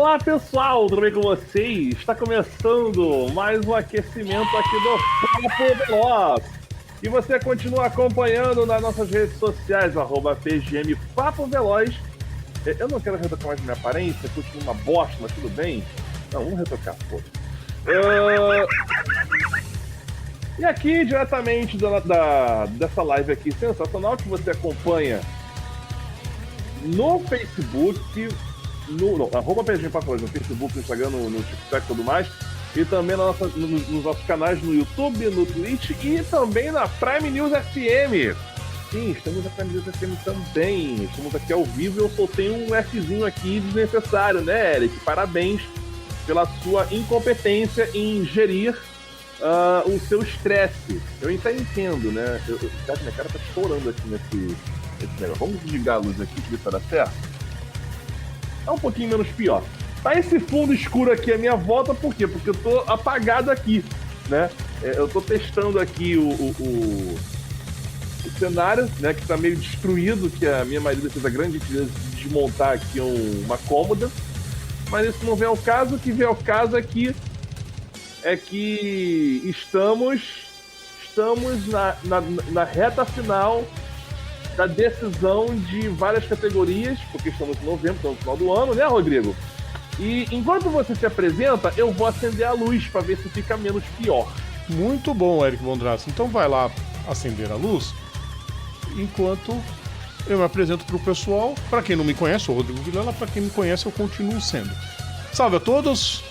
Olá pessoal, tudo bem com vocês? Está começando mais um aquecimento aqui do Papo Veloz. E você continua acompanhando nas nossas redes sociais, @PGM Papo Veloz. Eu não quero retocar mais minha aparência, continua uma bosta, mas tudo bem. Não, vamos retocar, pô. E aqui, diretamente dessa live aqui sensacional que você acompanha no Facebook, @PGM Papo Veloz, no Facebook, no Instagram, no TikTok e tudo mais, e também nos nossos canais no YouTube, no Twitch e também na Prime News FM. Sim, estamos na Prime News FM também. Estamos aqui ao vivo e eu soltei um Fzinho aqui desnecessário, né, Eric? Parabéns pela sua incompetência em gerir o seu estresse. Eu até entendo, né? Minha cara tá estourando aqui nesse negócio. Vamos desligar a luz aqui, que isso dá certo. É um pouquinho menos pior. Tá esse fundo escuro aqui à minha volta, por quê? Porque eu tô apagado aqui, né? Eu tô testando aqui o cenário, né? Que tá meio destruído, que a minha marido fez a grande gentileza de desmontar aqui uma cômoda. Mas isso não vem ao caso. O que vem ao caso aqui é que estamos na reta final da decisão de várias categorias, porque estamos em novembro, estamos no final do ano, né, Rodrigo? E enquanto você se apresenta, eu vou acender a luz para ver se fica menos pior. Muito bom, Eric Bondraço. Então vai lá acender a luz, enquanto eu me apresento para o pessoal. Para quem não me conhece, sou o Rodrigo Vilela. Para quem me conhece, eu continuo sendo. Salve a todos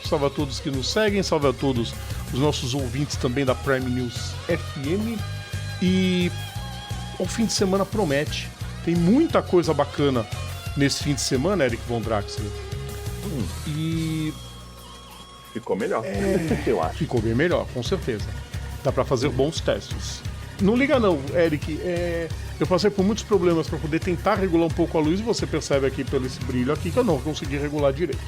que nos seguem, salve a todos os nossos ouvintes também da Prime News FM. E o fim de semana promete. Tem muita coisa bacana nesse fim de semana, Eric Von Draxler. E ficou melhor, eu acho. Ficou bem melhor, com certeza. Dá pra fazer bons testes. Não liga não, Eric. Eu passei por muitos problemas pra poder tentar regular um pouco a luz e você percebe aqui pelo esse brilho aqui que eu não consegui regular direito.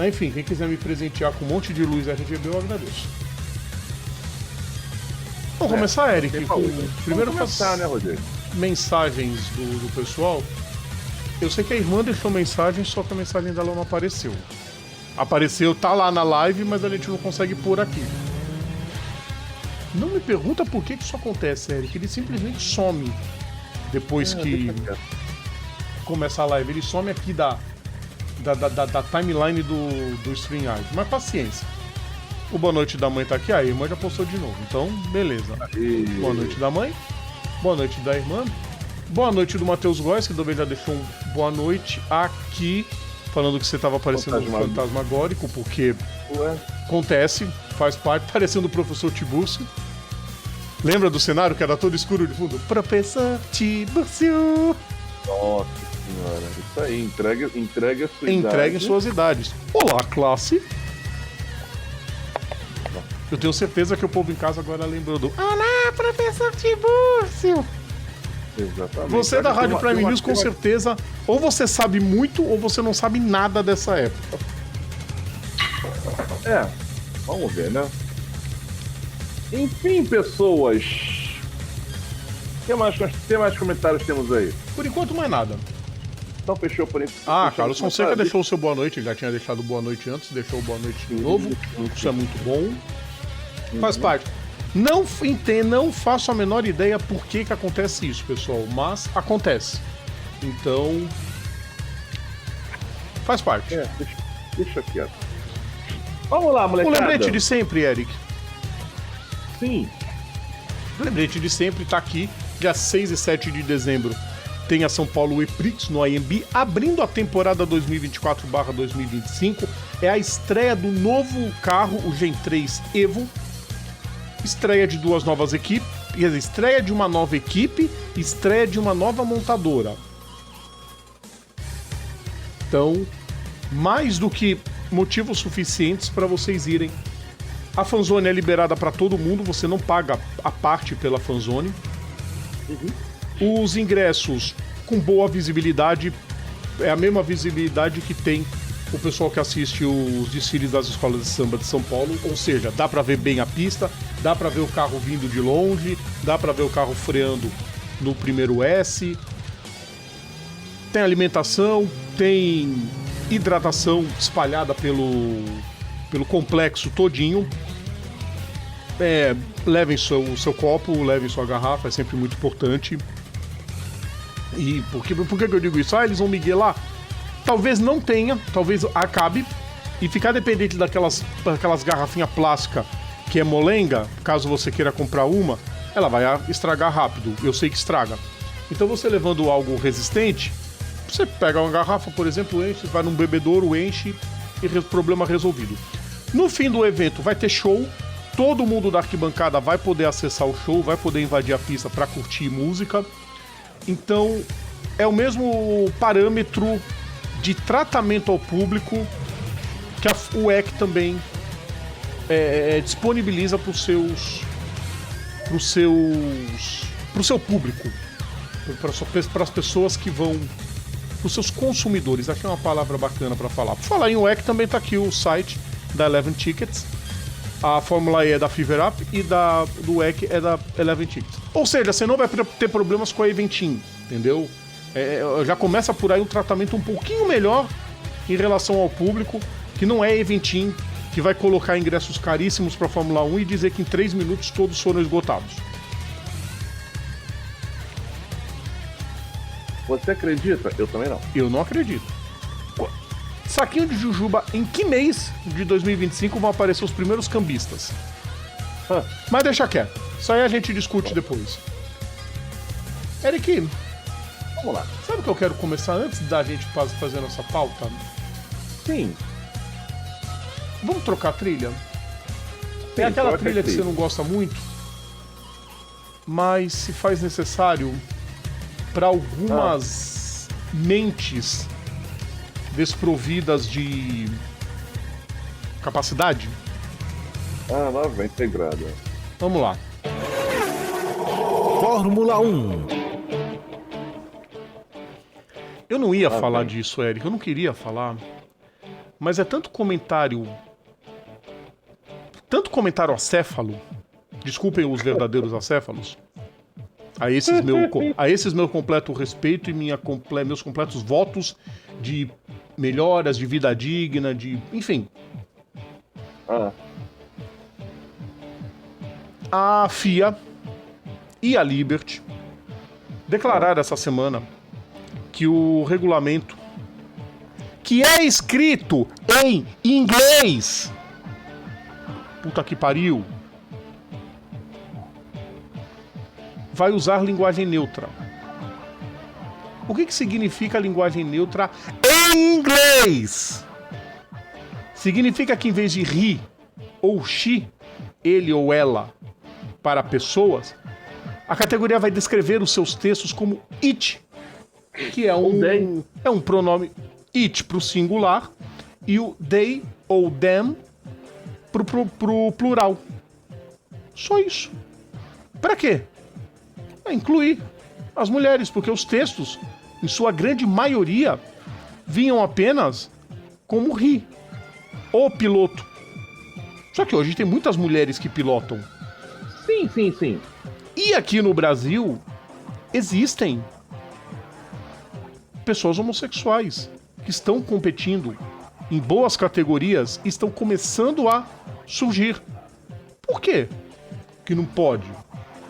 Enfim, quem quiser me presentear com um monte de luz RGB, eu agradeço. Vamos começar, Eric? Primeiro começar, né, Rodrigo? Mensagens do pessoal. Eu sei que a irmã deixou mensagem, só que a mensagem dela não apareceu. Apareceu, tá lá na live, mas a gente não consegue pôr aqui. Não me pergunta por que isso acontece, Eric. Ele simplesmente some depois que começa a live. Ele some aqui da timeline do StreamYard. Mas paciência. O boa noite da mãe tá aqui, a irmã já postou de novo. Então, beleza. Boa noite da mãe. Boa noite da irmã. Boa noite do Matheus Góes, que também já deixou um boa noite aqui, falando que você tava parecendo um fantasmagórico, porque acontece, faz parte, parecendo o professor Tibúrcio. Lembra do cenário que era todo escuro de fundo? Professor Tibúrcio! Nossa senhora, isso aí, entregue a sua idade. Entreguem suas idades. Olá, classe! Eu tenho certeza que o povo em casa agora lembrou do Olá, professor Tibúrcio! Exatamente. Você da Rádio Prime News, com certeza, ou você sabe muito ou você não sabe nada dessa época. Vamos ver, né? Enfim, pessoas. Que mais comentários temos aí? Por enquanto, mais nada. Então fechou por isso. Carlos Fonseca deixou o seu boa noite, ele já tinha deixado boa noite antes, deixou boa noite de novo. Isso é muito bom. Faz parte. Não faço a menor ideia por que acontece isso, pessoal, mas acontece. Então, faz parte. Deixa quieto. Vamos lá, molecada. O lembrete de sempre, Eric. Sim. O lembrete de sempre tá aqui, dia 6 e 7 de dezembro. Tem a São Paulo E-Prix no AMB, abrindo a temporada 2024/2025. É a estreia do novo carro, o Gen 3 Evo. Estreia de duas novas equipes, estreia de uma nova equipe, estreia de uma nova montadora. Então, mais do que motivos suficientes para vocês irem. A fanzone é liberada para todo mundo, você não paga a parte pela fanzone. Os ingressos com boa visibilidade, é a mesma visibilidade que tem o pessoal que assiste os desfiles das escolas de samba de São Paulo, ou seja, dá pra ver bem a pista, dá pra ver o carro vindo de longe, dá pra ver o carro freando no primeiro S, tem alimentação, tem hidratação espalhada pelo complexo todinho. Levem o seu copo, levem sua garrafa, é sempre muito importante. E por que eu digo isso? Eles vão miguelar? Talvez não tenha, talvez acabe. E ficar dependente daquelas garrafinhas plásticas que é molenga, caso você queira comprar uma, ela vai estragar rápido. Eu sei que estraga. Então você levando algo resistente, você pega uma garrafa, por exemplo, enche, vai num bebedouro, enche e problema resolvido. No fim do evento vai ter show. Todo mundo da arquibancada vai poder acessar o show, vai poder invadir a pista para curtir música. Então, é o mesmo parâmetro de tratamento ao público que a UEC também disponibiliza para o seu público, para as pessoas que vão, para os seus consumidores. Acho que é uma palavra bacana para falar. Por falar em UEC, também está aqui o site da Eleven Tickets. A Fórmula E é da Fever Up e do WEC é da Eleven Tickets. Ou seja, você não vai ter problemas com a Eventim, entendeu? Já começa por aí um tratamento um pouquinho melhor em relação ao público, que não é Eventim, que vai colocar ingressos caríssimos para a Fórmula 1 e dizer que em 3 minutos todos foram esgotados. Você acredita? Eu também não. Eu não acredito. Saquinho de Jujuba, em que mês de 2025 vão aparecer os primeiros cambistas? Mas deixa quieto. Isso aí a gente discute depois. Eric, vamos lá. Sabe o que eu quero começar antes da gente fazer nossa pauta? Sim. Vamos trocar a trilha? Sim, é aquela trilha que você não gosta muito, mas se faz necessário para algumas mentes desprovidas de capacidade. Lá vem integrada. Vamos lá. Fórmula 1. Eu não ia falar disso, Eric. Eu não queria falar. Mas é tanto comentário acéfalo. Desculpem os verdadeiros acéfalos. A esses meu completo respeito e meus completos votos de melhoras, de vida digna, enfim. A FIA e a Liberty declararam essa semana que o regulamento, que é escrito em inglês, puta que pariu, vai usar linguagem neutra. O que significa linguagem neutra em inglês? Significa que em vez de he ou she, ele ou ela, para pessoas, a categoria vai descrever os seus textos como it, que é um pronome it para o singular e o they ou them pro plural. Só isso. Para quê? Incluir as mulheres, porque os textos, em sua grande maioria, vinham apenas como he, o piloto. Só que hoje tem muitas mulheres que pilotam. Sim. E aqui no Brasil, existem pessoas homossexuais que estão competindo em boas categorias e estão começando a surgir. Por quê que não pode?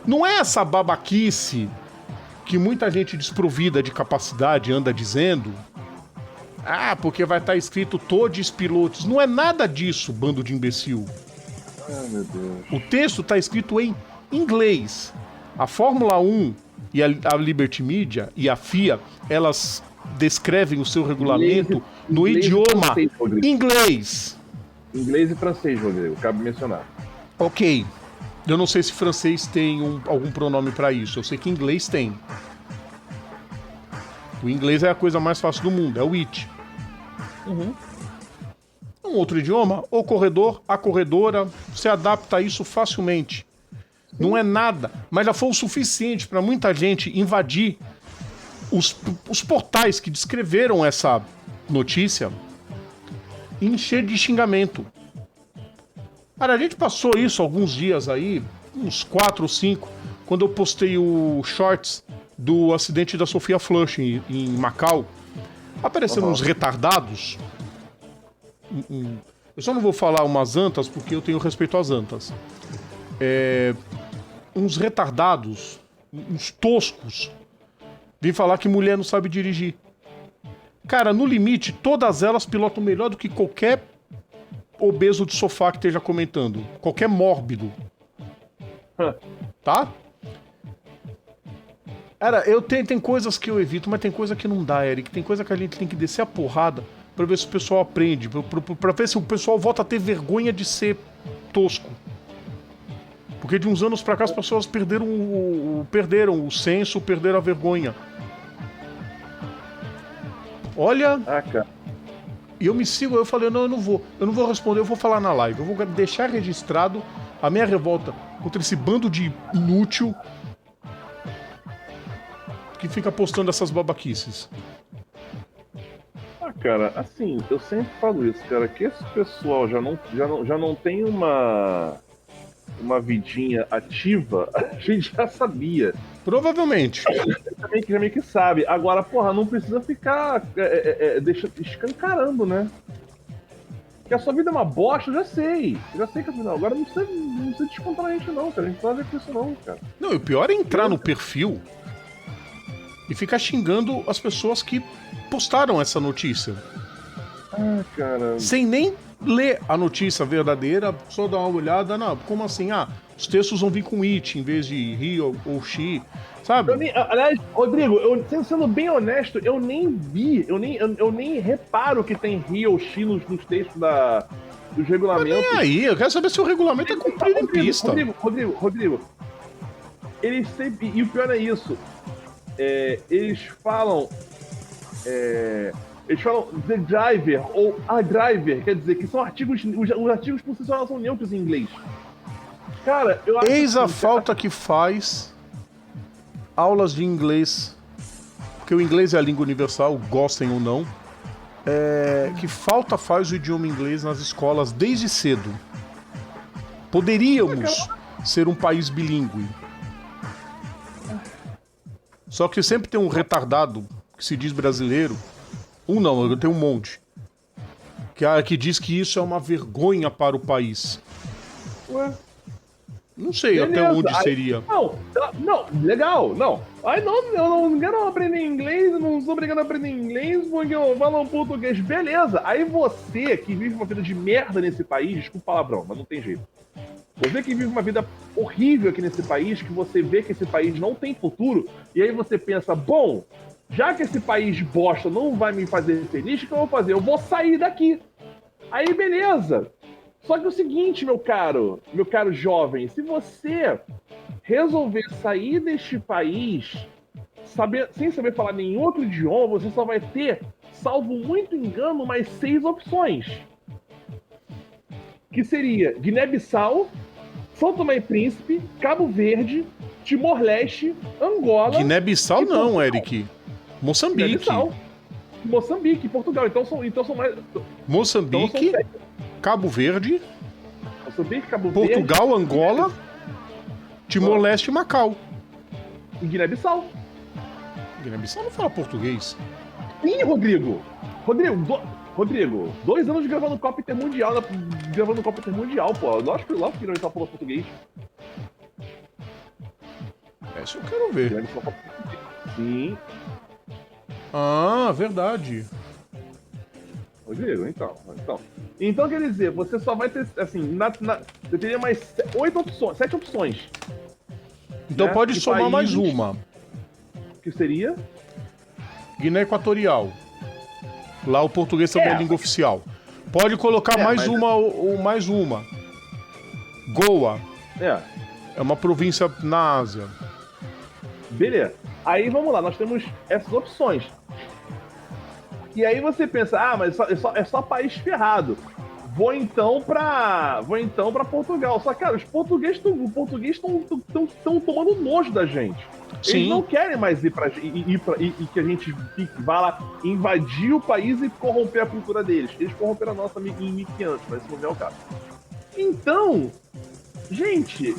Não é essa babaquice que muita gente desprovida de capacidade anda dizendo. Porque vai estar escrito todos pilotos. Não é nada disso, bando de imbecil. Meu Deus. O texto está escrito em inglês. A Fórmula 1 e a Liberty Media e a FIA, elas descrevem o seu regulamento no idioma inglês. Inglês e francês, Rodrigo, cabe mencionar. Ok. Eu não sei se francês tem algum pronome para isso. Eu sei que inglês tem. O inglês é a coisa mais fácil do mundo, é o it. Um outro idioma, o corredor, a corredora, se adapta a isso facilmente. Não é nada, mas já foi o suficiente para muita gente invadir os portais que descreveram essa notícia e encher de xingamento. Cara, a gente passou isso alguns dias aí, uns 4 ou 5, quando eu postei o shorts do acidente da Sofia Flushing em Macau. Apareceram uns retardados. Eu só não vou falar umas antas, porque eu tenho respeito às antas. Uns retardados, uns toscos, vêm falar que mulher não sabe dirigir. Cara, no limite, todas elas pilotam melhor do que qualquer obeso de sofá que esteja comentando. Qualquer mórbido. Tá? Cara, tem coisas que eu evito, mas tem coisa que não dá, Eric. Tem coisa que a gente tem que descer a porrada pra ver se o pessoal aprende. Pra ver se o pessoal volta a ter vergonha de ser tosco. Porque de uns anos pra cá as pessoas perderam o senso, perderam a vergonha. Olha... cara. E eu me sigo, eu falei, não, eu não vou responder, eu vou falar na live. Eu vou deixar registrado a minha revolta contra esse bando de inútil que fica postando essas babaquices. Cara, assim, eu sempre falo isso, cara, que esse pessoal já não tem uma vidinha ativa, a gente já sabia. Provavelmente. Já meio que sabe. Agora, porra, não precisa ficar escancarando, né? Que a sua vida é uma bosta, eu já sei. Eu já sei que a vida. Agora não precisa descontar a gente, não, cara. A gente não vai ver com isso, não, cara. Não, e o pior é entrar no perfil e ficar xingando as pessoas que postaram essa notícia. Ah, cara. Sem nem ler a notícia verdadeira, só dar uma olhada. Não, como assim? Os textos vão vir com it em vez de he ou she, sabe? Aliás, Rodrigo, sendo bem honesto, eu nem vi, eu nem reparo que tem he ou she nos textos dos regulamentos. Mas aí, eu quero saber se o regulamento é cumprido em pista. Rodrigo, eles sempre. E o pior é isso. Eles falam. Eles falam the driver ou a driver, quer dizer, que são artigos. Os artigos por si só são neutros em inglês. Cara, eu acho. Eis a falta que faz aulas de inglês. Porque o inglês é a língua universal, gostem ou não. Que falta faz o idioma inglês nas escolas desde cedo. Poderíamos ser um país bilíngue. Só que sempre tem um retardado que se diz brasileiro. Eu tenho um monte. Que diz que isso é uma vergonha para o país. Ué? Não sei Beleza. até onde seria. Não, legal, não. Aí eu não quero aprender inglês, eu não sou obrigado a aprender inglês porque eu falo português. Beleza, aí você que vive uma vida de merda nesse país, desculpa o palavrão, mas não tem jeito. Você que vive uma vida horrível aqui nesse país, que você vê que esse país não tem futuro, e aí você pensa, bom, já que esse país bosta não vai me fazer feliz, o que eu vou fazer? Eu vou sair daqui. Aí beleza. Só que é o seguinte, meu caro jovem, se você resolver sair deste país sem saber falar nenhum outro idioma, você só vai ter, salvo muito engano, mais 6 opções. Que seria Guiné-Bissau, São Tomé e Príncipe, Cabo Verde, Timor-Leste, Angola... Guiné-Bissau não, Eric. Moçambique. Moçambique e Portugal. Então são mais... Moçambique, Cabo Verde, Cabo Portugal, Verde, Angola, Timor-Leste e Macau. E Guiné-Bissau. Guiné-Bissau não fala português. Sim, Rodrigo, 2 anos gravando Copa Intermundial, pô. Lógico que não está falando português. Isso eu quero ver. Sim. Ah, verdade. Rodrigo, então quer dizer, você só vai ter, assim, você teria mais 7 opções. Então né? pode De somar mais países, uma. Que seria? Guiné Equatorial. Lá o português também é língua oficial. Pode colocar mais uma ou mais uma. Goa. É uma província na Ásia. Beleza. Aí vamos lá, nós temos essas opções. E aí você pensa, mas é só país ferrado. Vou então pra Portugal. Só que, cara, os portugueses estão tomando nojo da gente. Sim. Eles não querem mais ir que a gente vá lá invadir o país e corromper a cultura deles. Eles corromperam a nossa em 1500, mas isso não é o caso. Então, gente,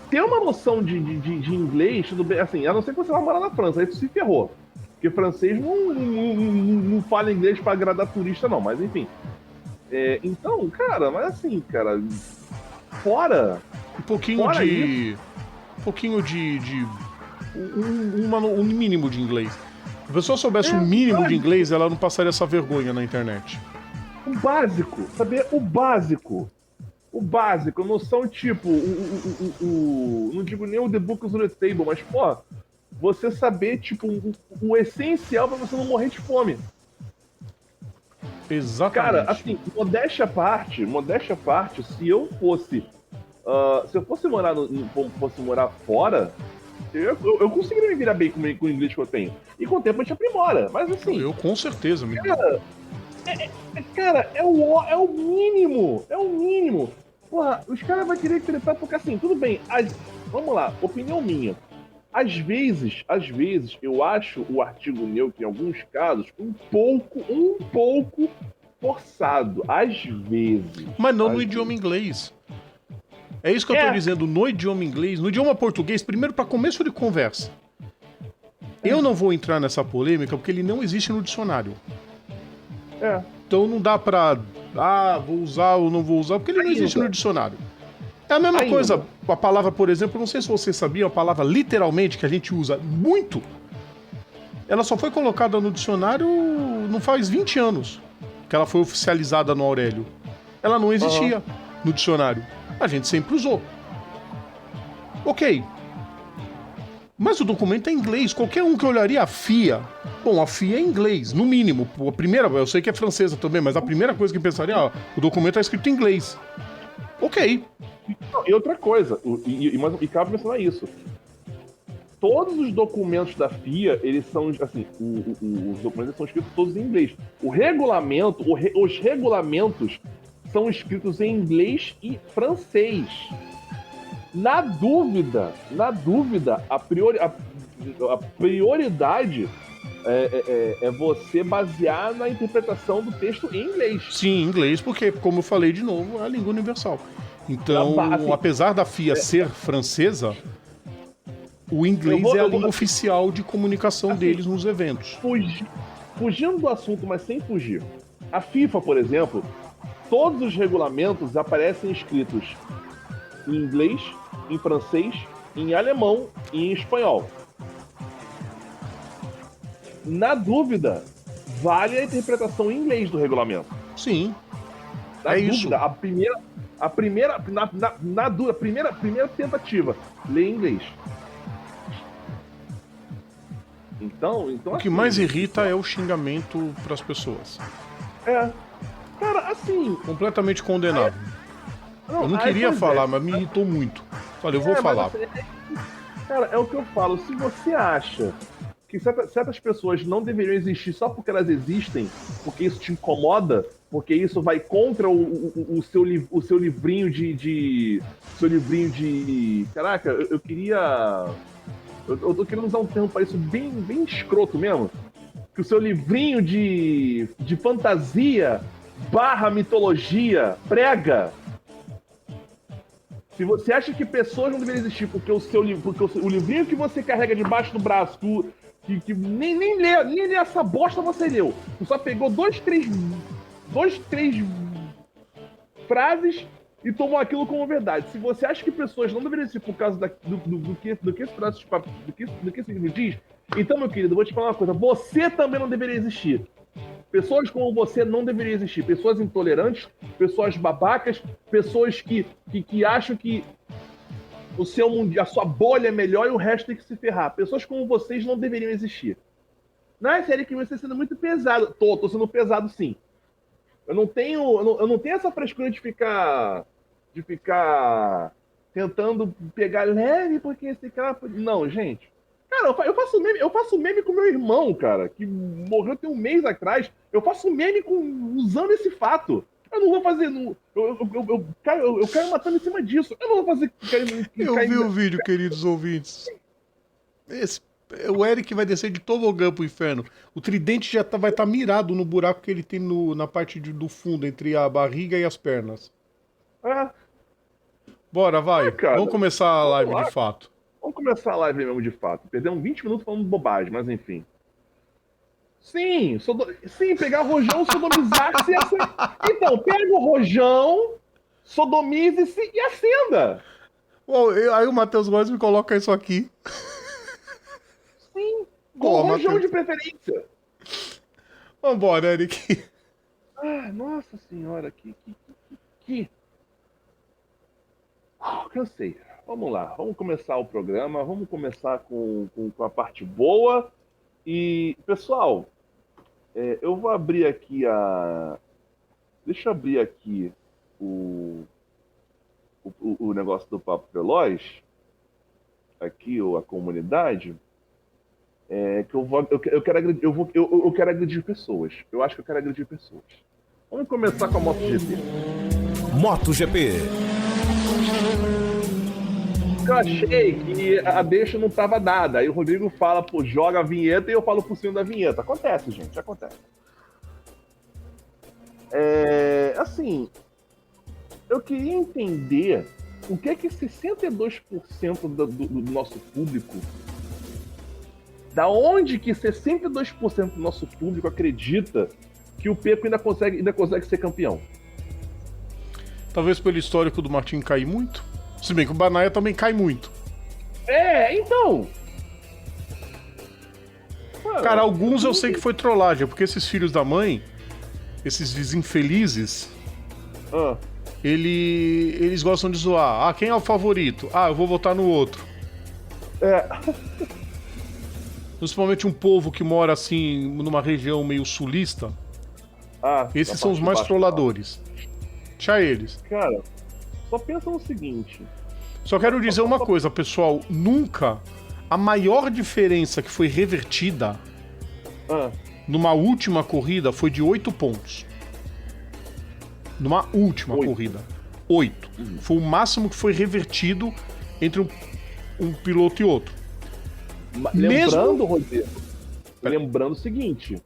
ter uma noção de inglês, tudo bem, assim, a não ser que você vá morar na França, aí tu se ferrou. Porque francês não fala inglês pra agradar turista, não, mas enfim. Então, cara, mas assim, cara, fora. Um pouquinho Fora de. Um pouquinho de. Um mínimo de inglês. Se a pessoa soubesse o mínimo de inglês, ela não passaria essa vergonha na internet. O básico, saber o básico. O básico, noção tipo, não digo nem o The Book on the Table, mas, pô, você saber, tipo, o essencial pra você não morrer de fome. Exatamente. Cara, assim, modéstia à parte, se eu fosse morar fora, eu conseguiria me virar bem com o inglês que eu tenho. E com o tempo a gente aprimora, mas assim... Eu com certeza, me. Cara, é o mínimo, é o mínimo. Porra, os caras vão querer tretar porque assim, tudo bem, vamos lá, opinião minha. Às vezes, eu acho o artigo neutro, em alguns casos, um pouco forçado. Às vezes. Mas não no idioma inglês. É isso que eu tô dizendo, no idioma inglês, no idioma português, primeiro para começo de conversa. Eu não vou entrar nessa polêmica porque ele não existe no dicionário. Então não dá pra... vou usar ou não vou usar, porque ele não existe no dicionário. É a mesma coisa, a palavra, por exemplo, não sei se você sabia, a palavra literalmente, que a gente usa muito, ela só foi colocada no dicionário não faz 20 anos que ela foi oficializada no Aurélio. Ela não existia no dicionário. A gente sempre usou. Ok. Mas o documento é em inglês. Qualquer um que olharia a FIA... Bom, a FIA é em inglês, no mínimo. A primeira, eu sei que é francesa também, mas a primeira coisa que pensaria, o documento é escrito em inglês. Ok. E outra coisa, e cabe mencionar isso. Todos os documentos da FIA, eles são, assim, os documentos são escritos todos em inglês. Os regulamentos são escritos em inglês e francês. Na dúvida, a prioridade é você basear na interpretação do texto em inglês. Sim, em inglês, porque, como eu falei de novo, é a língua universal. Então, assim, apesar da FIA ser francesa, o inglês é a língua oficial de comunicação deles nos eventos. Fugindo do assunto, mas sem fugir. A FIFA, por exemplo, todos os regulamentos aparecem escritos em inglês, em francês, em alemão e em espanhol. Na dúvida, vale a interpretação em inglês do regulamento. Sim. Na dúvida, isso. A primeira tentativa, lê em inglês. Então o que mais irrita é o xingamento para as pessoas. Cara, assim... completamente condenável. Eu não queria falar, mas me irritou muito. Falei, eu vou falar. Assim, cara, é o que eu falo. Se você acha que certas pessoas não deveriam existir só porque elas existem, porque isso te incomoda, porque isso vai contra o seu livrinho de... Seu livrinho de... Caraca, eu queria... Eu tô querendo usar um termo para isso bem escroto mesmo. Que o seu livrinho de fantasia / mitologia prega. Se você acha que pessoas não deveriam existir porque o livrinho que você carrega debaixo do braço, que nem lê essa bosta você leu. Você só pegou dois, três frases e tomou aquilo como verdade. Se você acha que pessoas não deveriam existir por causa do que esse livro diz, então, meu querido, eu vou te falar uma coisa. Você também não deveria existir. Pessoas como você não deveriam existir. Pessoas intolerantes, pessoas babacas, pessoas que acham que a sua bolha é melhor e o resto tem que se ferrar. Pessoas como vocês não deveriam existir. Não é sério que você está sendo muito pesado. Tô sendo pesado sim. Eu não tenho essa frescura de ficar tentando pegar leve porque esse cara... Não, gente. Cara, eu faço meme com meu irmão, cara, que morreu tem um mês atrás. Eu faço meme usando esse fato. Eu não vou fazer... Eu caio matando em cima disso. Eu não vou fazer... Eu vi o vídeo, queridos ouvintes. O Eric vai descer de tobogã pro inferno. O tridente já vai estar mirado no buraco que ele tem na parte do fundo, entre a barriga e as pernas. Bora, vai. Cara, vamos começar a live de fato. Vamos começar a live mesmo de fato. Perdemos 20 minutos falando bobagem, mas enfim. Sim, sim, pegar o Rojão, sodomizar-se e acender. Então, pega o Rojão, sodomize-se e acenda. Bom, aí o Matheus Góes me coloca isso aqui. Sim, com Boa, o Rojão Matheus. de preferência. Vambora, Eric. Ah, nossa senhora, que... Cansei. Vamos lá, vamos começar o programa, vamos começar com a parte boa. E, pessoal, eu vou abrir aqui a... Deixa eu abrir aqui o negócio do Papo Veloz, aqui, a comunidade, que eu quero agredir, eu quero agredir pessoas. Eu acho que eu quero agredir pessoas. Vamos começar com a MotoGP. MotoGP. Eu achei que a deixa não estava dada. Aí o Rodrigo fala, pô, joga a vinheta e eu falo por cima da vinheta. Acontece, gente, acontece. Assim, eu queria entender o que é que 62% do nosso público, da onde que 62% do nosso público acredita que o Peco ainda consegue ser campeão? Talvez pelo histórico do Martin cair muito. Se bem que o Bagnaia também cai muito. Então. Cara, alguns eu sei que foi trollagem, porque esses filhos da mãe, esses infelizes, eles gostam de zoar. Ah, quem é o favorito? Ah, eu vou votar no outro. Principalmente um povo que mora assim, numa região meio sulista. Esses são os mais trolladores. Deixa eles. Cara, só pensa no seguinte. Só quero dizer uma coisa, pessoal. Nunca a maior diferença que foi revertida numa última corrida foi de 8 pontos. Numa última corrida. 8. Foi o máximo que foi revertido entre um piloto e outro. Lembrando, Rodrigo. Lembrando o seguinte.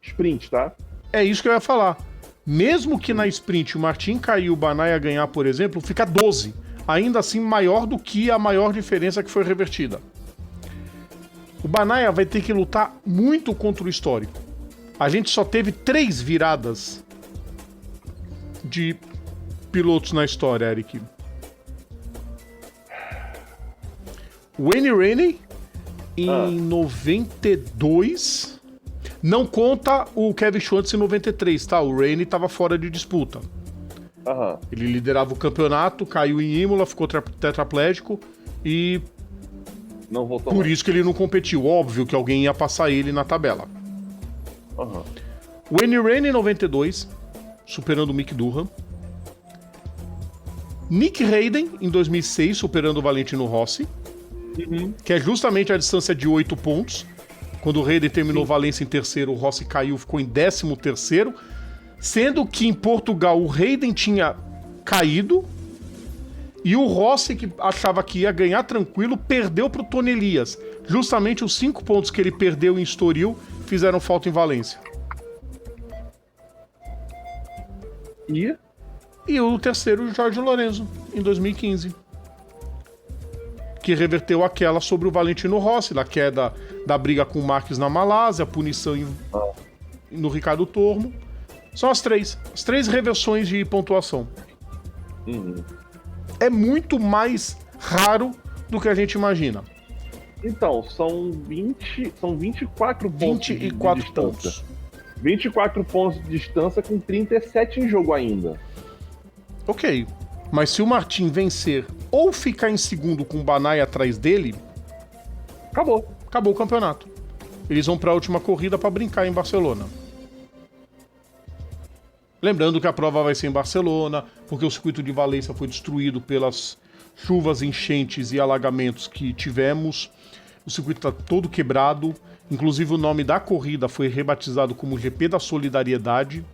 Sprint, tá? É isso que eu ia falar. Mesmo que na sprint o Martin cair e o Bagnaia ganhar, por exemplo, fica 12. Ainda assim maior do que a maior diferença que foi revertida. O Bagnaia vai ter que lutar muito contra o histórico. A gente só teve 3 viradas de pilotos na história, Eric. Wayne Rainey em 92... Não conta o Kevin Schwantz em 93, tá? O Rainey tava fora de disputa. Ele liderava o campeonato, caiu em Imola, ficou tetraplégico e... Não voltou por mais. isso que ele não competiu. Óbvio que alguém ia passar ele na tabela. Wayne Rainey em 92, superando o Mick Durham. Nick Hayden em 2006, superando o Valentino Rossi. Que é justamente a distância de 8 pontos. Quando o Hayden terminou Valência em terceiro, o Rossi caiu, ficou em 13º, sendo que em Portugal o Hayden tinha caído e o Rossi, que achava que ia ganhar tranquilo, perdeu para o Tony Elias. Justamente os 5 pontos que ele perdeu em Estoril fizeram falta em Valência. E o terceiro, o Jorge Lorenzo, em 2015. Que reverteu aquela sobre o Valentino Rossi, da queda da briga com o Marques na Malásia, a punição no Ricardo Tormo. São as 3 reversões de pontuação. É muito mais raro do que a gente imagina. Então, são 24 pontos. 24 pontos. 24 pontos de distância com 37 em jogo ainda. Ok. Mas se o Martin vencer ou ficar em segundo com o Bagnaia atrás dele, acabou o campeonato. Eles vão para a última corrida para brincar em Barcelona. Lembrando que a prova vai ser em Barcelona, porque o circuito de Valência foi destruído pelas chuvas, enchentes e alagamentos que tivemos. O circuito está todo quebrado. Inclusive o nome da corrida foi rebatizado como GP da Solidariedade.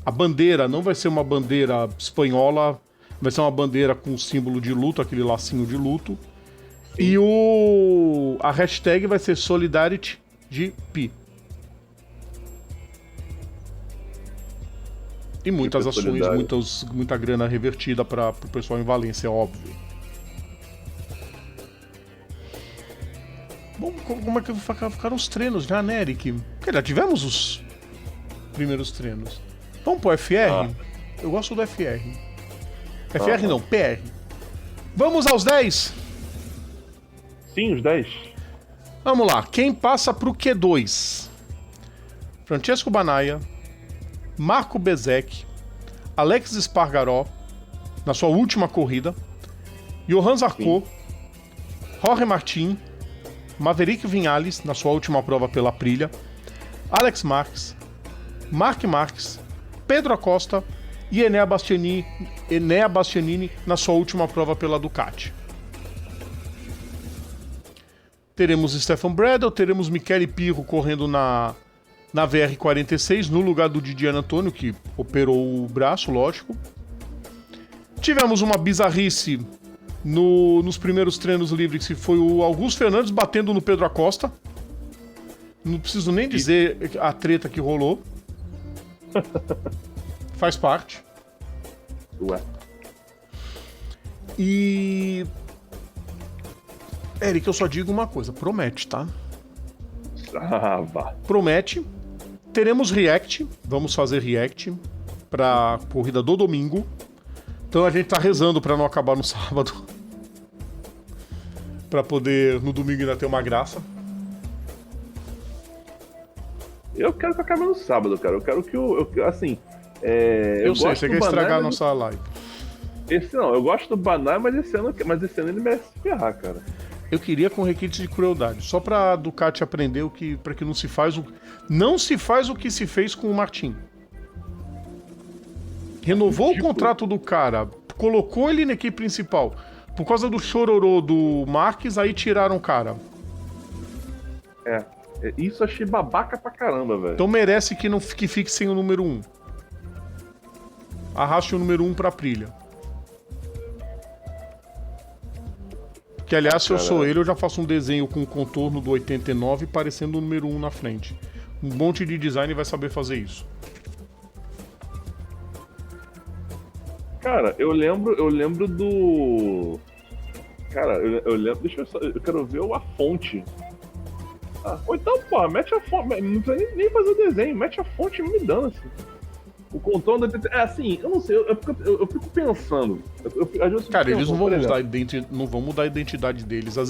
A bandeira não vai ser uma bandeira espanhola, vai ser uma bandeira com o símbolo de luto, aquele lacinho de luto. E a hashtag vai ser SolidarityGP. E muitas ações, muita grana revertida para o pessoal em Valência, é óbvio. Bom, como é que ficaram os treinos já, né, Eric? Porque já tivemos os primeiros treinos. Vamos pro FR? Eu gosto do FR. FR não, PR. Vamos aos 10? Sim, os 10. Vamos lá. Quem passa pro Q2? Francesco Banaya, Marco Bezek, Alex Espargaró, na sua última corrida, Johan Zarco, Jorge Martin, Maverick Vinales, na sua última prova pela Aprilia, Alex Marques, Marc Marques, Pedro Acosta e Enea Bastianini na sua última prova pela Ducati. Teremos Stefan Bradl, teremos Michele Pirro correndo na VR46, no lugar do Didier Antônio, que operou o braço, lógico. Tivemos uma bizarrice nos primeiros treinos livres, que foi o Augusto Fernandes batendo no Pedro Acosta. Não preciso nem dizer a treta que rolou. Faz parte. Ué. E... Eric, eu só digo uma coisa, promete, tá? Vá. Promete. Teremos react, vamos fazer react pra corrida do domingo. Então a gente tá rezando pra não acabar no sábado. Pra poder no domingo ainda ter uma graça. Eu quero que acabe no sábado, cara. Eu quero que assim... eu sei, gosto você do quer estragar a Banana, nossa live. Esse não, eu gosto do Banana, mas esse ano ele merece se ferrar, cara. Eu queria com requinte de crueldade, só pra Ducati aprender pra que não se faz o que se fez com o Martin. Renovou o contrato do cara, colocou ele na equipe principal. Por causa do chororô do Marques, aí tiraram o cara. Isso eu achei babaca pra caramba, velho. Então merece que fique sem o número 1. Arraste o número 1 pra Aprilia. Que, aliás, se eu sou ele, eu já faço um desenho com o contorno do 89 parecendo o número 1 na frente. Um monte de design vai saber fazer isso. Cara, eu lembro do... Cara, eu lembro... eu quero ver a fonte. Ou então, porra, mete a fonte... Não precisa nem fazer o desenho, mete a fonte e me dane-se. O contorno da... assim, eu não sei, eu fico pensando. Às vezes cara, eles não vão mudar a identidade deles. Às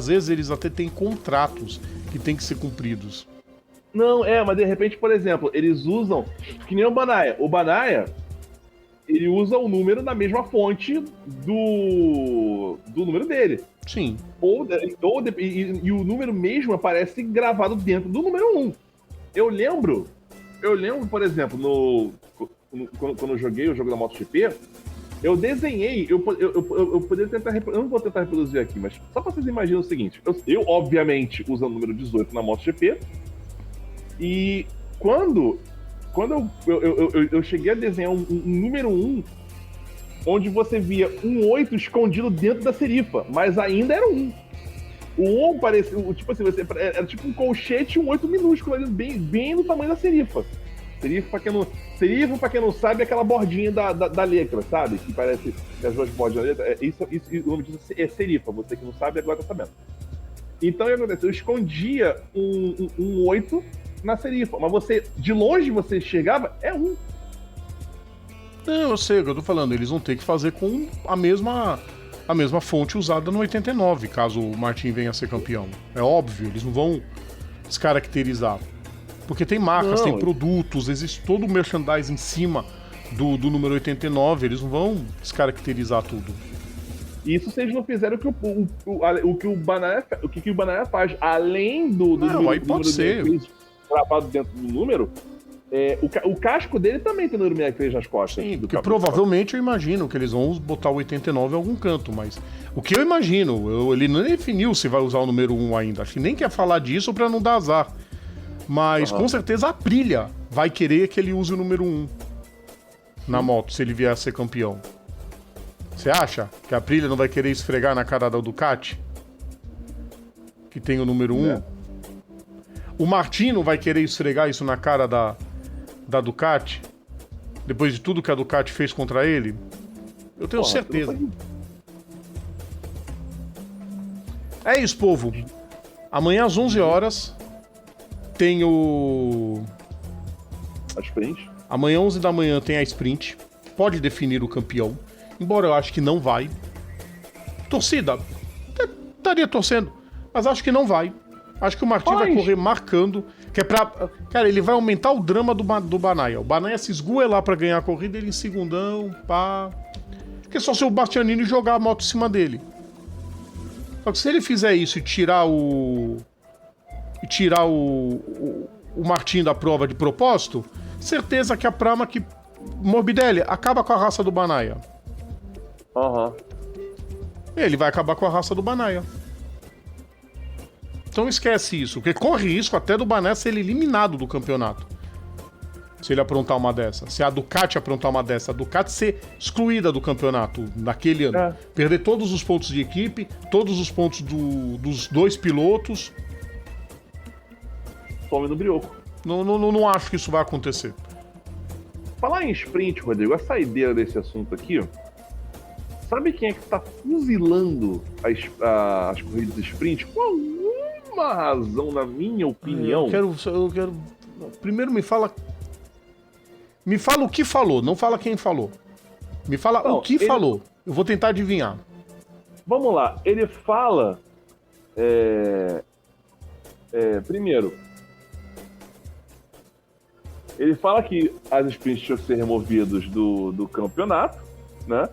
vezes eles até têm contratos que tem que ser cumpridos. Não, mas de repente, por exemplo, eles usam... Que nem o Banaya. O Banaya, ele usa o número na mesma fonte do número dele. Sim. E o número mesmo aparece gravado dentro do número 1. Eu lembro, por exemplo, quando eu joguei o jogo da MotoGP, eu desenhei, eu poderia tentar, eu não vou tentar reproduzir aqui, mas só pra vocês imaginarem o seguinte, eu obviamente uso o número 18 na MotoGP, e quando eu cheguei a desenhar um número 1, onde você via um 8 escondido dentro da serifa, mas ainda era um. O 1 parecia, tipo assim, era tipo um colchete e um 8 minúsculo ali, bem no tamanho da serifa. Serifa, pra quem não sabe, é aquela bordinha da letra, sabe? Que parece que as duas bordinhas da letra. Isso, o nome disso é serifa. Você que não sabe, agora tá sabendo. Então, o que aconteceu? Eu escondia um 8 na serifa, mas de longe você chegava, é 1. Não, eu sei o que eu tô falando. Eles vão ter que fazer com a mesma fonte usada no 89, caso o Martin venha a ser campeão. É óbvio, eles não vão descaracterizar. Porque tem marcas, tem produtos, existe todo o merchandising em cima do número 89, eles não vão descaracterizar tudo. Isso se eles não fizeram o que o Banana faz. Além do não, aí pode ser gravado dentro do número, o casco dele também tem o número 63 nas costas. Sim, porque provavelmente eu imagino que eles vão botar o 89 em algum canto, mas o que eu imagino, ele não definiu se vai usar o número 1 ainda, acho que nem quer falar disso pra não dar azar. Mas com certeza a Aprilia vai querer que ele use o número 1 na moto, se ele vier a ser campeão. Você acha que a Aprilia não vai querer esfregar na cara da Ducati? Que tem o número 1? O Martin não vai querer esfregar isso na cara da Ducati? Depois de tudo que a Ducati fez contra ele? Eu tenho certeza. É isso, povo. Amanhã às 11 horas... tem o... A sprint. Amanhã, 11 da manhã, tem a sprint. Pode definir o campeão. Embora eu acho que não vai. Torcida, estaria torcendo, mas acho que não vai. Acho que o Martin vai correr marcando, que é pra... Cara, ele vai aumentar o drama do Bagnaia. O Bagnaia se esgoelar pra ganhar a corrida, ele em segundão, pá... Porque só se o Bastianini jogar a moto em cima dele. Só que se ele fizer isso e tirar o Martin da prova de propósito, certeza que a Pramac... Morbidelli, acaba com a raça do Bagnaia. Aham. Ele vai acabar com a raça do Bagnaia. Então esquece isso, porque corre risco até do Bagnaia ser eliminado do campeonato. Se ele aprontar uma dessa. Se a Ducati aprontar uma dessa, a Ducati ser excluída do campeonato naquele ano. É. Perder todos os pontos de equipe, todos os pontos dos dois pilotos. Some no brioco. Não acho que isso vai acontecer. Falar em sprint, Rodrigo, a saideira desse assunto aqui, ó. Sabe quem é que tá fuzilando as corridas de sprint? Com alguma razão, na minha opinião. Eu quero. Primeiro me fala. Me fala o que falou, não fala quem falou. Me fala Não, o que falou. Eu vou tentar adivinhar. Vamos lá, ele fala. Primeiro, ele fala que as sprints tinham que ser removidas do campeonato, né?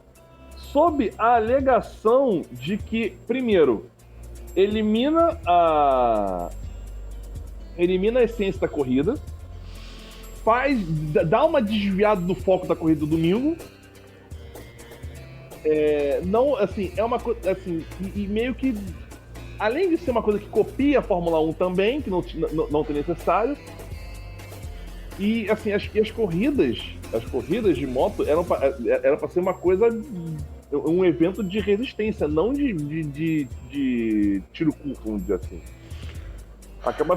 Sob a alegação de que, primeiro, elimina a essência da corrida, dá uma desviada do foco da corrida do domingo. Não, assim, é uma coisa, assim, e meio que, além de ser uma coisa que copia a Fórmula 1 também, que não tem necessário, e, assim, as corridas de moto eram para ser uma coisa, um evento de resistência, não de tiro curto, vamos dizer assim.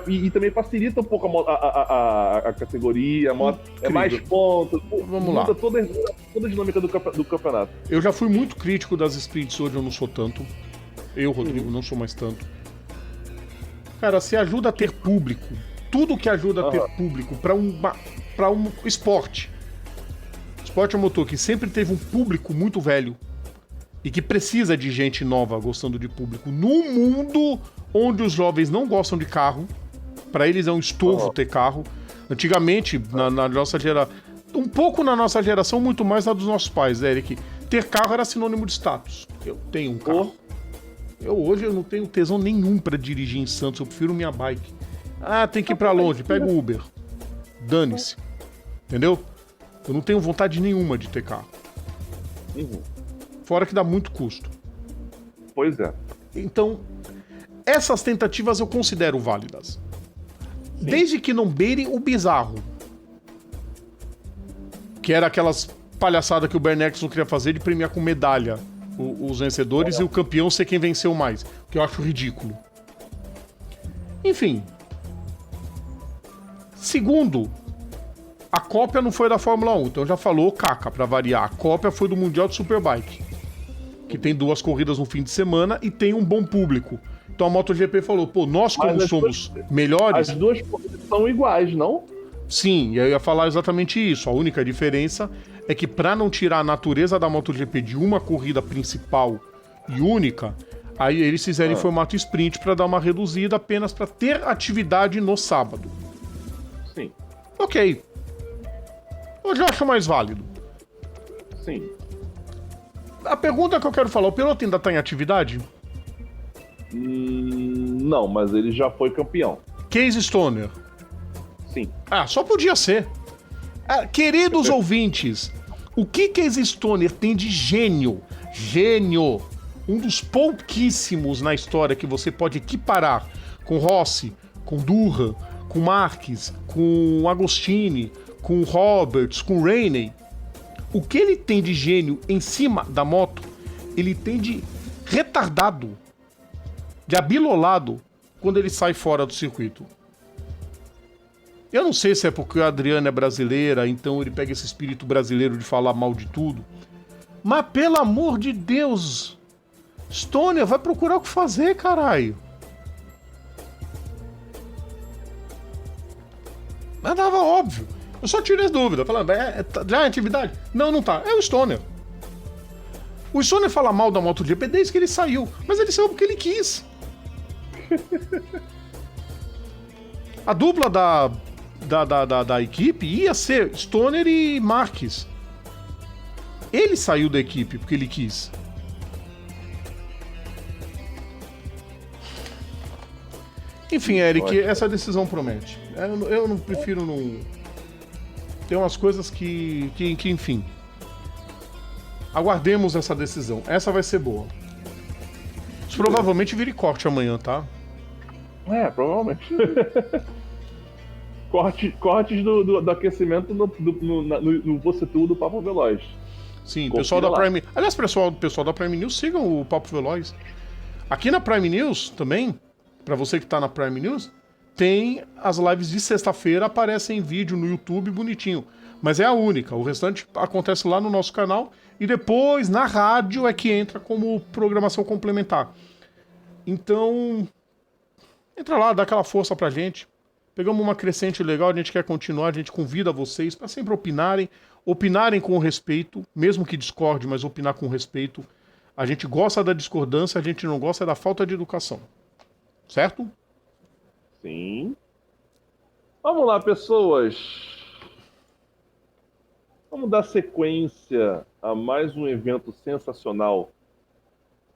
E também facilita um pouco a categoria, é mais pontos, muda toda a dinâmica do campeonato. Eu já fui muito crítico das sprints, hoje eu não sou tanto. Eu, Rodrigo, não sou mais tanto. Cara, se ajuda a ter público, tudo que ajuda a ter público para um esporte. Esporte a motor que sempre teve um público muito velho e que precisa de gente nova gostando de público. Num mundo onde os jovens não gostam de carro, para eles é um estorvo ter carro. Antigamente, na nossa geração, um pouco na nossa geração, muito mais na dos nossos pais, Eric, ter carro era sinônimo de status. Eu tenho um carro. Hoje eu não tenho tesão nenhum para dirigir em Santos, eu prefiro minha bike. Tem que ir pra longe, pega o Uber. Dane-se. Entendeu? Eu não tenho vontade nenhuma de ter carro. Fora que dá muito custo. Pois é. Então, essas tentativas eu considero válidas. Sim. Desde que não beirem o bizarro. Que era aquelas palhaçadas que o Bernex não queria fazer de premiar com medalha os vencedores e o campeão ser quem venceu mais. Que eu acho ridículo. Enfim. Segundo, a cópia não foi da Fórmula 1. Então já falou caca, pra variar. A cópia foi do Mundial de Superbike. Que tem 2 corridas no fim de semana e tem um bom público. Então a MotoGP falou, nós como somos melhores... As 2 corridas são iguais, não? Sim, eu ia falar exatamente isso. A única diferença é que pra não tirar a natureza da MotoGP de uma corrida principal e única, aí eles fizeram em formato sprint pra dar uma reduzida apenas pra ter atividade no sábado. Sim. Ok. Hoje eu acho mais válido. Sim. A pergunta que eu quero falar, o piloto ainda tá em atividade? Não, mas ele já foi campeão. Casey Stoner. Sim. Só podia ser. Queridos ouvintes, o que Casey Stoner tem de gênio? Gênio! Um dos pouquíssimos na história que você pode equiparar com Rossi, com Durham, com Marques, com Agostini, com Roberts, com Rainey. O que ele tem de gênio em cima da moto, ele tem de retardado, de abilolado, quando ele sai fora do circuito. Eu não sei se é porque a Adriana é brasileira, então ele pega esse espírito brasileiro de falar mal de tudo. Mas, pelo amor de Deus, Stoner, vai procurar o que fazer, caralho. Tava óbvio. Eu só tirei as dúvidas, falando, já é atividade? Não, não tá. É o Stoner. O Stoner fala mal da MotoGP desde que ele saiu, mas ele saiu porque ele quis. A dupla da equipe ia ser Stoner e Marques. Ele saiu da equipe porque ele quis. Enfim, Eric, essa decisão promete. Eu não prefiro não... Tem umas coisas que enfim. Aguardemos essa decisão. Essa vai ser boa. Isso provavelmente vire corte amanhã, tá? Provavelmente. Cortes do aquecimento no Você Tudo do Papo Veloz. Sim, pessoal da Prime... Aliás, pessoal da Prime News, sigam o Papo Veloz. Aqui na Prime News também, pra você que tá na Prime News, tem as lives de sexta-feira, aparecem em vídeo no YouTube bonitinho. Mas é a única, o restante acontece lá no nosso canal e depois na rádio é que entra como programação complementar. Então, entra lá, dá aquela força pra gente. Pegamos uma crescente legal, a gente quer continuar, a gente convida vocês para sempre opinarem com respeito, mesmo que discorde, mas opinar com respeito. A gente gosta da discordância, a gente não gosta da falta de educação. Certo? Sim. Vamos lá, pessoas. Vamos dar sequência a mais um evento sensacional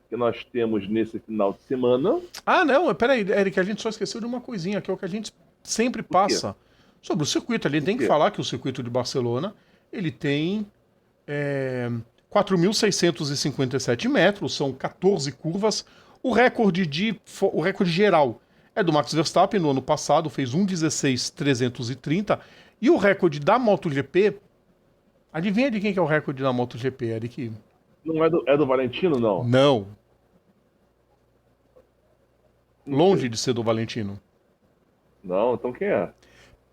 que nós temos nesse final de semana. Ah, não, peraí, Eric, a gente só esqueceu de uma coisinha, que é o que a gente sempre passa sobre o circuito. A gente tem que falar que o circuito de Barcelona, ele tem 4.657 metros, são 14 curvas. O recorde geral é do Max Verstappen, no ano passado, fez 1:16.330. E o recorde da MotoGP, adivinha de quem que é o recorde da MotoGP, Eric? Não é do Valentino, não? Não. Longe de ser do Valentino. Não, então quem é?